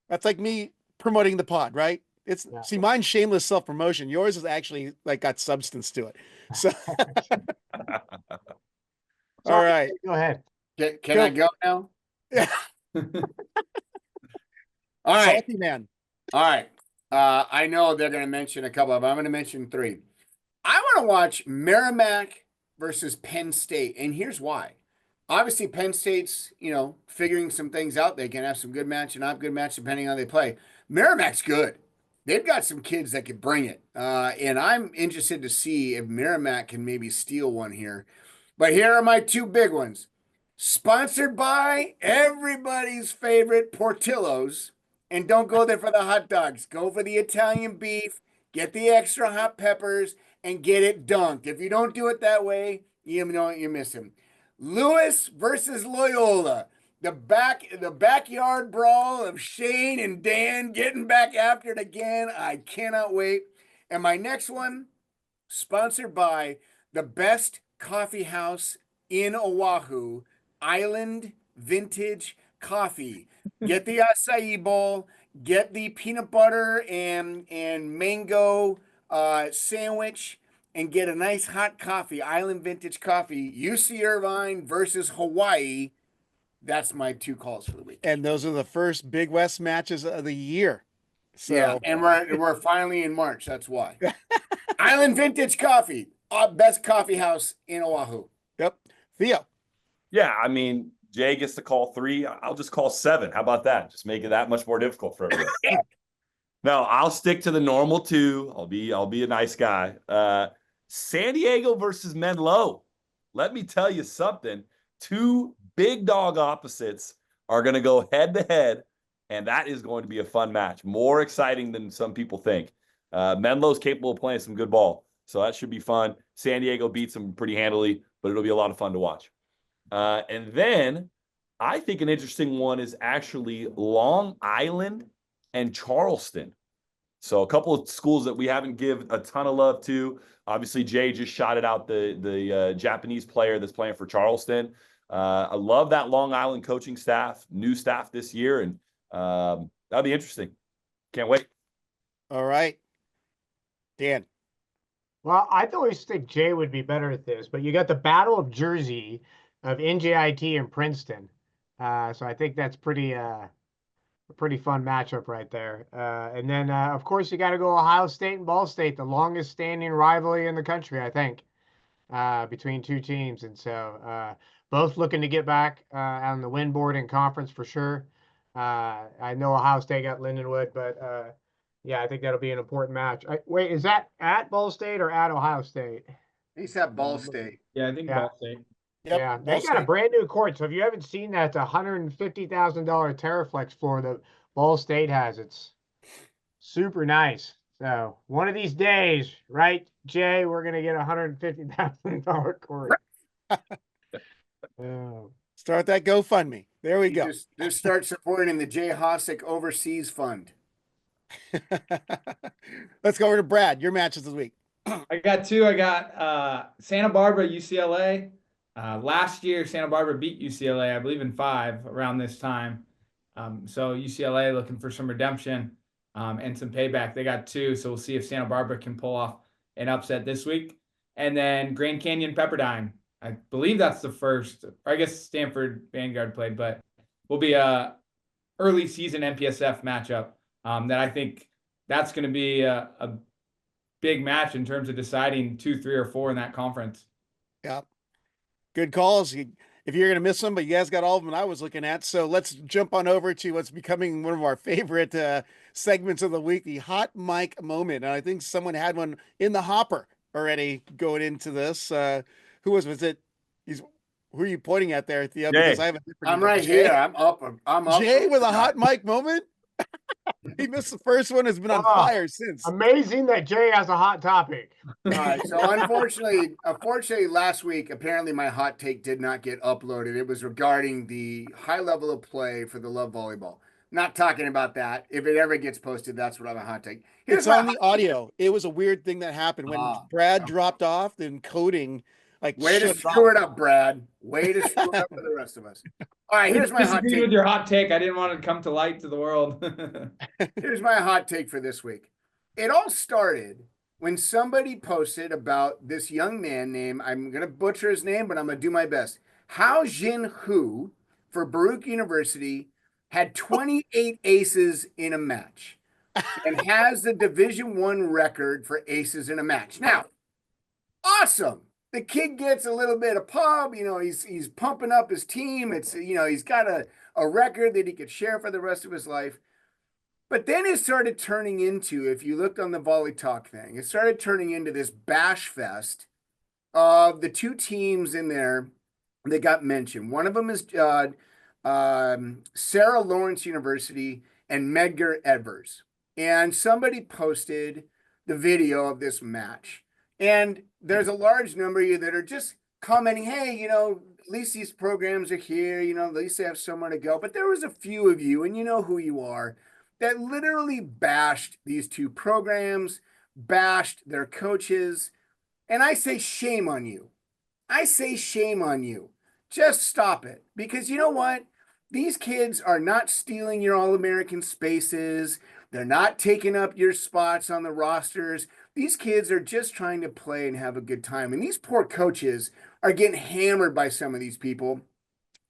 That's like me promoting the pod, right? It's Yeah. see, mine's shameless self-promotion. Yours is actually like got substance to it. So all right. Go ahead. Can I go now? Yeah. All right. Salty man. All right. I know they're going to mention a couple of them. I'm going to mention 3. I want to watch Merrimack versus Penn State. And here's why. Obviously, Penn State's, figuring some things out. They can have some good match and not good match depending on how they play. Merrimack's good. They've got some kids that could bring it. And I'm interested to see if Merrimack can maybe steal one here. But here are my 2 big ones. Sponsored by everybody's favorite Portillo's. And don't go there for the hot dogs. Go for the Italian beef. Get the extra hot peppers and get it dunked. If you don't do it that way, you know you're missing. Lewis versus Loyola. The backyard brawl of Shane and Dan getting back after it again. I cannot wait. And my next one, sponsored by the best coffee house in Oahu, Island Vintage Coffee. Get the acai bowl, get the peanut butter and mango sandwich, and get a nice hot coffee, Island Vintage Coffee. UC Irvine versus Hawaii. That's my 2 calls for the week. And those are the first Big West matches of the year. So yeah, and we're finally in March. That's why. Island Vintage Coffee, best coffee house in Oahu. Yep. Theo. Yeah, I mean, Jay gets to call 3. I'll just call 7. How about that? Just make it that much more difficult for everybody. No, I'll stick to the normal 2. I'll be a nice guy. San Diego versus Menlo. Let me tell you something. 2 big dog opposites are going to go head to head, and that is going to be a fun match. More exciting than some people think. Menlo's capable of playing some good ball, so that should be fun. San Diego beats them pretty handily, but it'll be a lot of fun to watch. And then I think an interesting one is actually Long Island and Charleston. So a couple of schools that we haven't given a ton of love to. Obviously, Jay just shouted out the Japanese player that's playing for Charleston. I love that Long Island coaching staff, new staff this year, and that'll be interesting. Can't wait. All right. Dan. Well, I always think Jay would be better at this, but you got the Battle of Jersey of NJIT and Princeton. So I think that's a pretty fun matchup right there. And then, of course, you got to go Ohio State and Ball State, the longest standing rivalry in the country, I think, between 2 teams. And so both looking to get back on the win board in conference for sure. I know Ohio State got Lindenwood, but yeah, I think that'll be an important match. Wait, is that at Ball State or at Ohio State? He's at Ball State. Yeah, I think Yeah. Ball State. Yep, Yeah, Ball they got a State. brand new court. So if you haven't seen that, it's $150,000 Terraflex floor that Ball State has. It's super nice. So one of these days, right, Jay, we're gonna get $150,000 court. Oh. Start that GoFundMe. There we go. Just start supporting the Jay Hosick Overseas Fund. Let's go over to Brad. Your matches this week. I got 2. I got Santa Barbara, UCLA. Last year, Santa Barbara beat UCLA, I believe, in 5 around this time. So UCLA looking for some redemption and some payback. They got 2, so we'll see if Santa Barbara can pull off an upset this week. And then Grand Canyon Pepperdine. I believe that's the first. Or I guess Stanford Vanguard played, but will be a early season MPSF matchup. That I think that's going to be a big match in terms of deciding 2, 3, or 4 in that conference. Yeah. Good calls. If you're going to miss them, but you guys got all of them I was looking at. So let's jump on over to what's becoming one of our favorite segments of the week, the hot mic moment. And I think someone had one in the hopper already going into this. Who was it? Who are you pointing at there, Theo? Jay. Because I have a different. I'm right Jay? here. I'm up. Jay with a hot mic moment. He missed the first one, has been on Oh, fire since. Amazing that Jay has a hot topic. All right. So unfortunately, last week, apparently my hot take did not get uploaded. It was regarding the high level of play for the Love Volleyball. Not talking about that. If it ever gets posted, that's what I'm a hot take. It's on the audio. It was a weird thing that happened when Brad okay. dropped off. The encoding, like, Way to screw it up, Brad. Way to screw it up for the rest of us. All right, here's my hot Disagreed take. with your hot take. I didn't want it to come to light to the world. Here's my hot take for this week. It all started when somebody posted about this young man named, I'm going to butcher his name, but I'm going to do my best. Hao Jin Hu for Baruch University had 28 aces in a match and has the Division I record for aces in a match. Now, awesome. The kid gets a little bit of pub, he's pumping up his team. It's, he's got a record that he could share for the rest of his life. But then it started turning into, if you looked on the Volley Talk thing, it started turning into this bash fest of the two teams in there that got mentioned. One of them is Sarah Lawrence University and Medgar Evers. And somebody posted the video of this match. And there's a large number of you that are just commenting, hey, at least these programs are here, at least they have somewhere to go. But there was a few of you, and you know who you are, that literally bashed these two programs, bashed their coaches. And I say shame on you. I say shame on you. Just stop it. Because you know what? These kids are not stealing your All-American spaces. They're not taking up your spots on the rosters. These kids are just trying to play and have a good time. And these poor coaches are getting hammered by some of these people.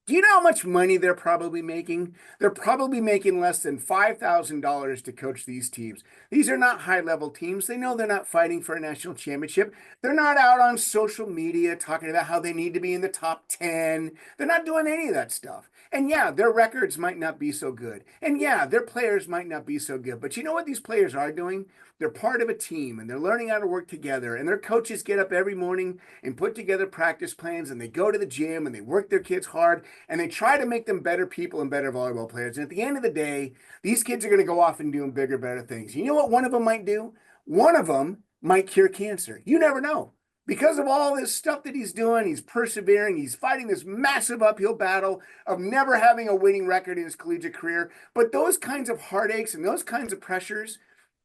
Do you know how much money they're probably making? They're probably making less than $5,000 to coach these teams. These are not high-level teams. They know they're not fighting for a national championship. They're not out on social media talking about how they need to be in the top 10. They're not doing any of that stuff. And yeah, their records might not be so good. And yeah, their players might not be so good. But you know what these players are doing? They're part of a team, and they're learning how to work together. And their coaches get up every morning and put together practice plans, and they go to the gym, and they work their kids hard, and they try to make them better people and better volleyball players. And at the end of the day, these kids are going to go off and do bigger, better things. You know what one of them might do? One of them might cure cancer. You never know. Because of all this stuff that he's doing, he's persevering, he's fighting this massive uphill battle of never having a winning record in his collegiate career. But those kinds of heartaches and those kinds of pressures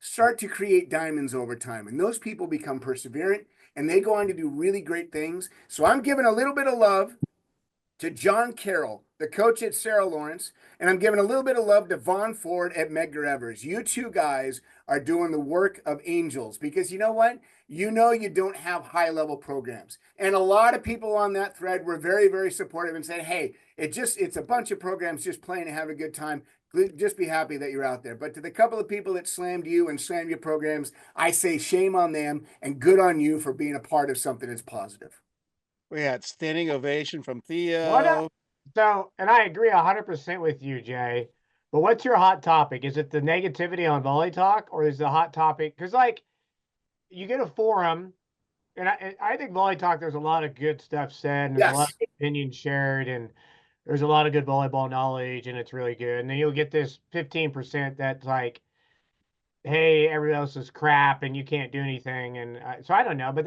start to create diamonds over time. And those people become perseverant, and they go on to do really great things. So I'm giving a little bit of love to John Carroll, the coach at Sarah Lawrence, and I'm giving a little bit of love to Vaughn Ford at Medgar Evers. You two guys are doing the work of angels, because you know what? You don't have high-level programs. And a lot of people on that thread were very, very supportive and said, hey, it's a bunch of programs just playing to have a good time. Just be happy that you're out there. But to the couple of people that slammed you and slammed your programs, I say shame on them and good on you for being a part of something that's positive. We had standing ovation from Theo. And I agree 100% with you, Jay. But what's your hot topic? Is it the negativity on Volley Talk, or is the hot topic? Because, you get a forum, and I think Volley Talk, there's a lot of good stuff said, and there's a lot of opinions shared, and there's a lot of good volleyball knowledge, and it's really good. And then you'll get this 15% that's like, hey, everybody else is crap and you can't do anything. And so I don't know, but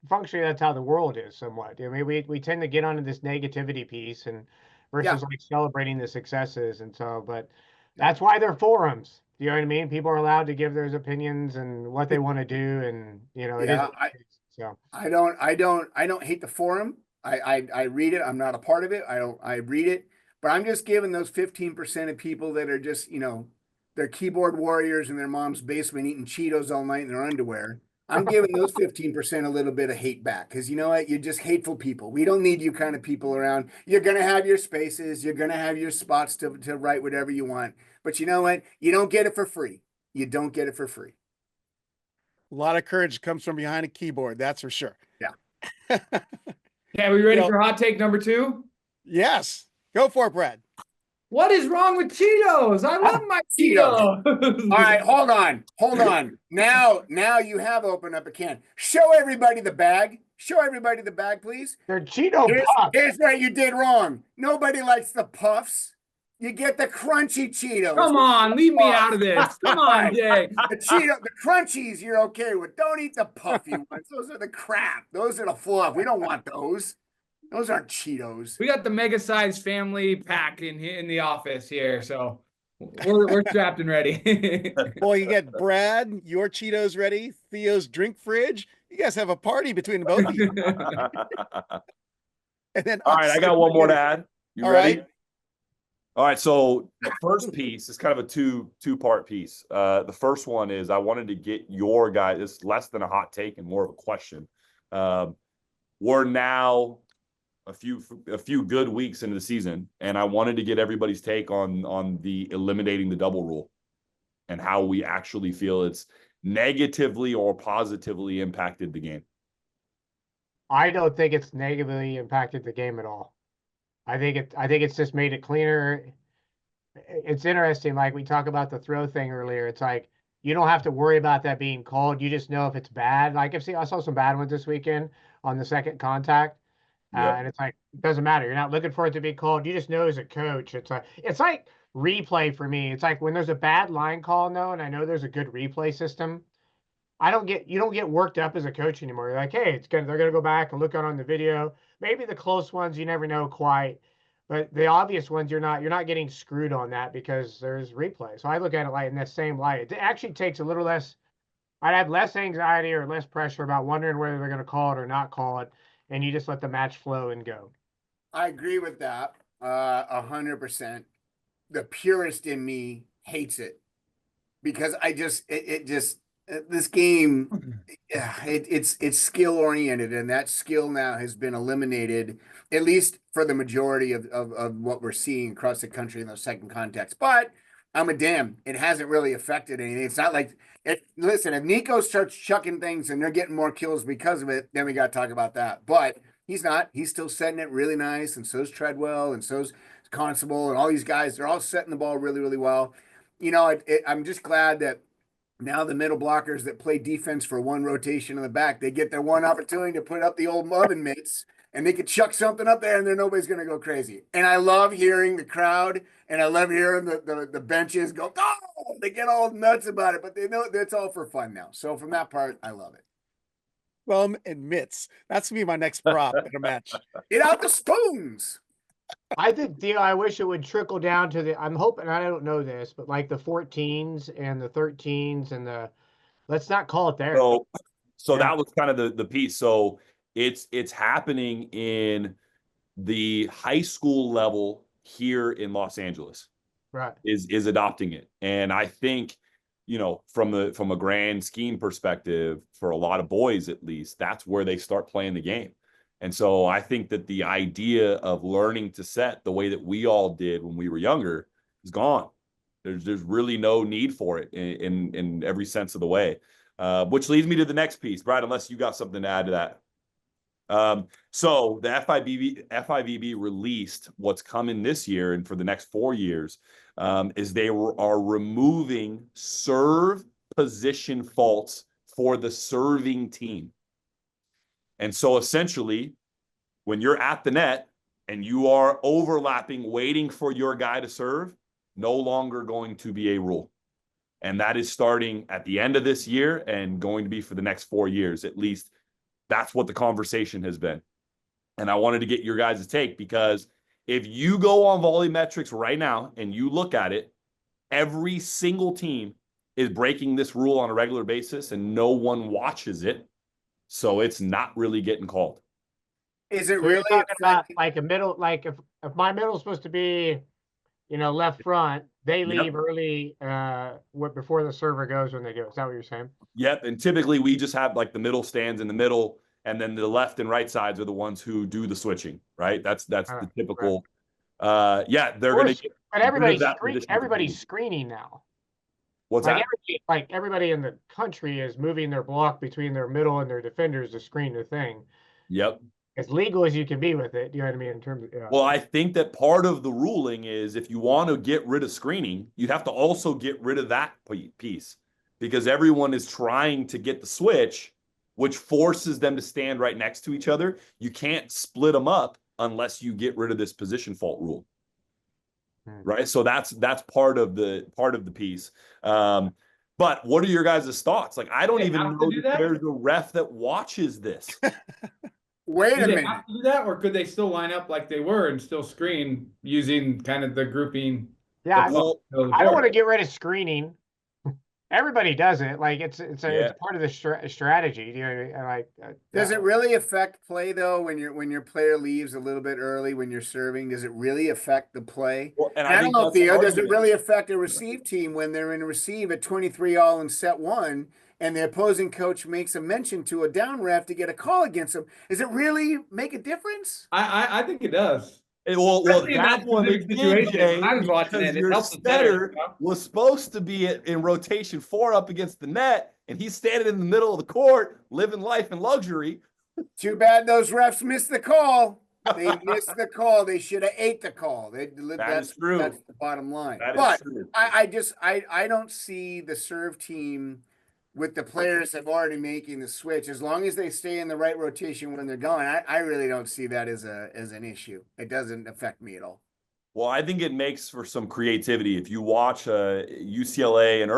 functionally, that's how the world is somewhat. I mean, we tend to get onto this negativity piece and versus celebrating the successes. And so, but that's why they're forums. You know what I mean? People are allowed to give their opinions and what they want to do. And, it is. So I don't hate the forum. I read it. I'm not a part of it. I read it, but I'm just giving those 15% of people that are just, they're keyboard warriors in their mom's basement eating Cheetos all night in their underwear. I'm giving those 15% a little bit of hate back, because you know what? You're just hateful people. We don't need you kind of people around. You're going to have your spaces. You're going to have your spots to write whatever you want. But you know what? You don't get it for free. You don't get it for free. A lot of courage comes from behind a keyboard. That's for sure. Yeah. Okay, are we ready for hot take number 2? Yes. Go for it, Brad. What is wrong with Cheetos? I love my Cheetos. All right, hold on. Now you have opened up a can. Show everybody the bag. Show everybody the bag, please. They're Cheeto puffs. Here's where you did wrong. Nobody likes the puffs. You get the crunchy Cheetos. Come on, leave me out of this. Come on, Jay. The crunchies you're okay with. Don't eat the puffy ones. Those are the crap. Those are the fluff. We don't want those. Those aren't Cheetos. We got the mega size family pack in the office here, so we're strapped and ready. Boy, you get Brad, your Cheetos ready, Theo's drink fridge. You guys have a party between both of you. And then All right, I got one more to add. You All ready? right. All right, so the first piece is kind of a two-part piece. The first one is I wanted to get your guys. It's less than a hot take and more of a question. We're now a few good weeks into the season, and I wanted to get everybody's take on the eliminating the double rule and how we actually feel it's negatively or positively impacted the game. I don't think it's negatively impacted the game at all. I think it's just made it cleaner. It's interesting, like we talked about the throw thing earlier. It's like you don't have to worry about that being called. You just know if it's bad. Like I saw some bad ones this weekend on the second contact. Yep. And it's like, it doesn't matter. You're not looking for it to be called. You just know as a coach. It's like replay for me. It's like when there's a bad line call, no, and I know there's a good replay system. You don't get worked up as a coach anymore. You're like, hey, they're gonna go back and look on the video. Maybe the close ones you never know quite, but the obvious ones you're not getting screwed on that because there's replay. So I look at it like in that same light. It actually takes a little less. I'd have less anxiety or less pressure about wondering whether they're going to call it or not call it, and you just let the match flow and go. I agree with that 100%. The purist in me hates it because this game, it's skill oriented, and that skill now has been eliminated, at least for the majority of what we're seeing across the country in those second contacts. But I'm a damn, it hasn't really affected anything. It's not like listen, if Nico starts chucking things and they're getting more kills because of it, then we got to talk about that. But he's not. He's still setting it really nice, and so's Treadwell, and so's Constable, and all these guys. They're all setting the ball really, really well. You know, I'm just glad that now the middle blockers that play defense for one rotation in the back, they get their one opportunity to put up the old oven mitts, and they could chuck something up there, and then nobody's going to go crazy. And I love hearing the crowd, and I love hearing the benches go, oh, they get all nuts about it, but they know that's all for fun now. So from that part, I love it. Thumb and mitts. That's going to be my next prop in a match. Get out the spoons. I think, Theo, I wish it would trickle down to I'm hoping, I don't know this, but like the 14s and the 13s and let's not call it there. So that was kind of the piece. So it's happening in the high school level here in Los Angeles. Right. Is adopting it. And I think, you know, from a grand scheme perspective, for a lot of boys at least, that's where they start playing the game. And so I think that the idea of learning to set the way that we all did when we were younger is gone. There's really no need for it in every sense of the way. Which leads me to the next piece, Brad, unless you got something to add to that. So the FIVB released what's coming this year and for the next 4 years is they are removing serve position faults for the serving team. And so essentially, when you're at the net and you are overlapping, waiting for your guy to serve, no longer going to be a rule. And that is starting at the end of this year and going to be for the next 4 years. At least that's what the conversation has been. And I wanted to get your guys' take, because if you go on VolleyMetrics right now and you look at it, every single team is breaking this rule on a regular basis and no one watches it. So it's not really getting called. Is it So really you're talking about like a middle, like if my middle is supposed to be, you know, left front, they leave early before the server goes when they do it. Is that what you're saying? Yep. And typically we just have like the middle stands in the middle, and then the left and right sides are the ones who do the switching, right? That's the typical. Right. They're going to. But everybody's screening now. What's like that? Everybody in the country is moving their block between their middle and their defenders to screen the thing. Yep. As legal as you can be with it. You know what I mean? In terms of, Well, I think that part of the ruling is if you want to get rid of screening, you have to also get rid of that piece, because everyone is trying to get the switch, which forces them to stand right next to each other. You can't split them up unless you get rid of this position fault rule. right? So that's part of the piece. But what are your guys' thoughts? Like, I don't even know that there's a ref that watches this. Wait a Do they minute. have to do that, or could they still line up like they were and still screen using kind of the grouping? Yeah, Well, I don't want to get rid of screening. Everybody does it. Like it's part of the strategy. You know, Does it really affect play though when your player leaves a little bit early when you're serving? Does it really affect the play? Well, and I don't know, Theo. Does it argument. really affect a receive team when they're in a receive at 23 all in set one, and the opposing coach makes a mention to a down ref to get a call against them? Does it really make a difference? I think it does. Well, Especially in that that one specific it situation. did, When I was watching because it your helped the setter center. was supposed to be in rotation 4 up against the net, and he's standing in the middle of the court, living life in luxury. Too bad those refs missed the call. They missed the call. They should have ate the call. That's true. That's the bottom line. That but is true. I don't see the serve team with the players that have already making the switch. As long as they stay in the right rotation when they're going, I really don't see that as an issue. It doesn't affect me at all. Well, I think it makes for some creativity. If you watch UCLA and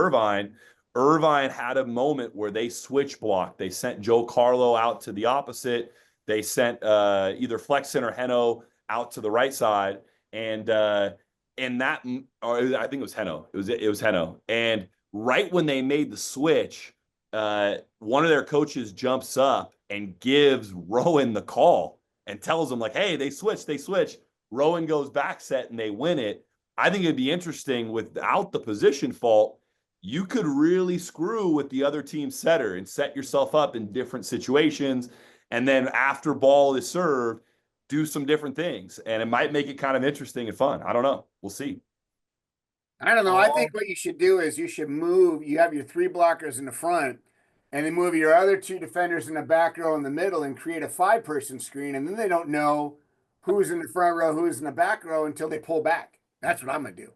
Irvine had a moment where they switch blocked. They sent Joe Carlo out to the opposite. They sent either Flexen or Heno out to the right side, and that, or I think it was Heno. It was Heno. And right when they made the switch, one of their coaches jumps up and gives Rowan the call and tells him like, "Hey, they switched. Rowan goes back set and they win it." I think it'd be interesting without the position fault. You could really screw with the other team's setter and set yourself up in different situations. And then after ball is served, do some different things. And it might make it kind of interesting and fun. I don't know. We'll see. I don't know. I think what you should do is you have your 3 blockers in the front, and then move your other 2 defenders in the back row in the middle and create a 5-person screen. And then they don't know who's in the front row, who's in the back row until they pull back. That's what I'm going to do.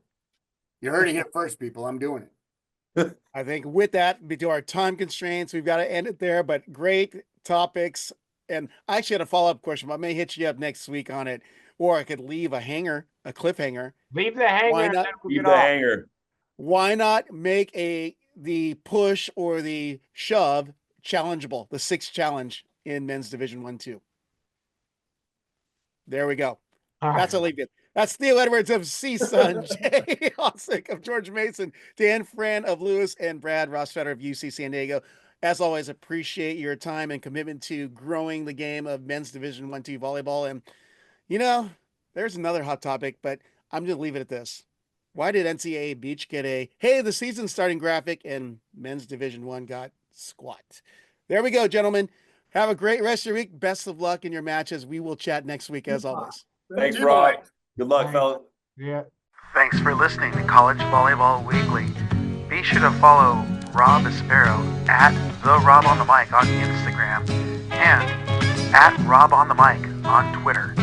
You heard it here first, people. I'm doing it. I think with that, due to our time constraints, we've got to end it there, but great topics. And I actually had a follow-up question, but I may hit you up next week on it, or I could leave a cliffhanger. Leave the hanger. Why not? Leave the hanger. Why not make the push or the shove challengeable, the 6th challenge in men's division 1-2? There we go. That's a leave it. That's Theo Edwards of CSUN, Jay Osick of George Mason, Dan Fran of Lewis, and Brad Rossfeder of UC San Diego. As always, appreciate your time and commitment to growing the game of men's division 1-2 volleyball. And, there's another hot topic, but I'm going to leave it at this. Why did NCAA Beach get hey, the season's starting graphic, and men's division 1 got squat? There we go, gentlemen. Have a great rest of your week. Best of luck in your matches. We will chat next week, as always. Thanks, Rob. Good luck, fellas. Yeah. Thanks for listening to College Volleyball Weekly. Be sure to follow Rob Aspero at the Rob on the Mic on Instagram and at Rob on the Mic on Twitter.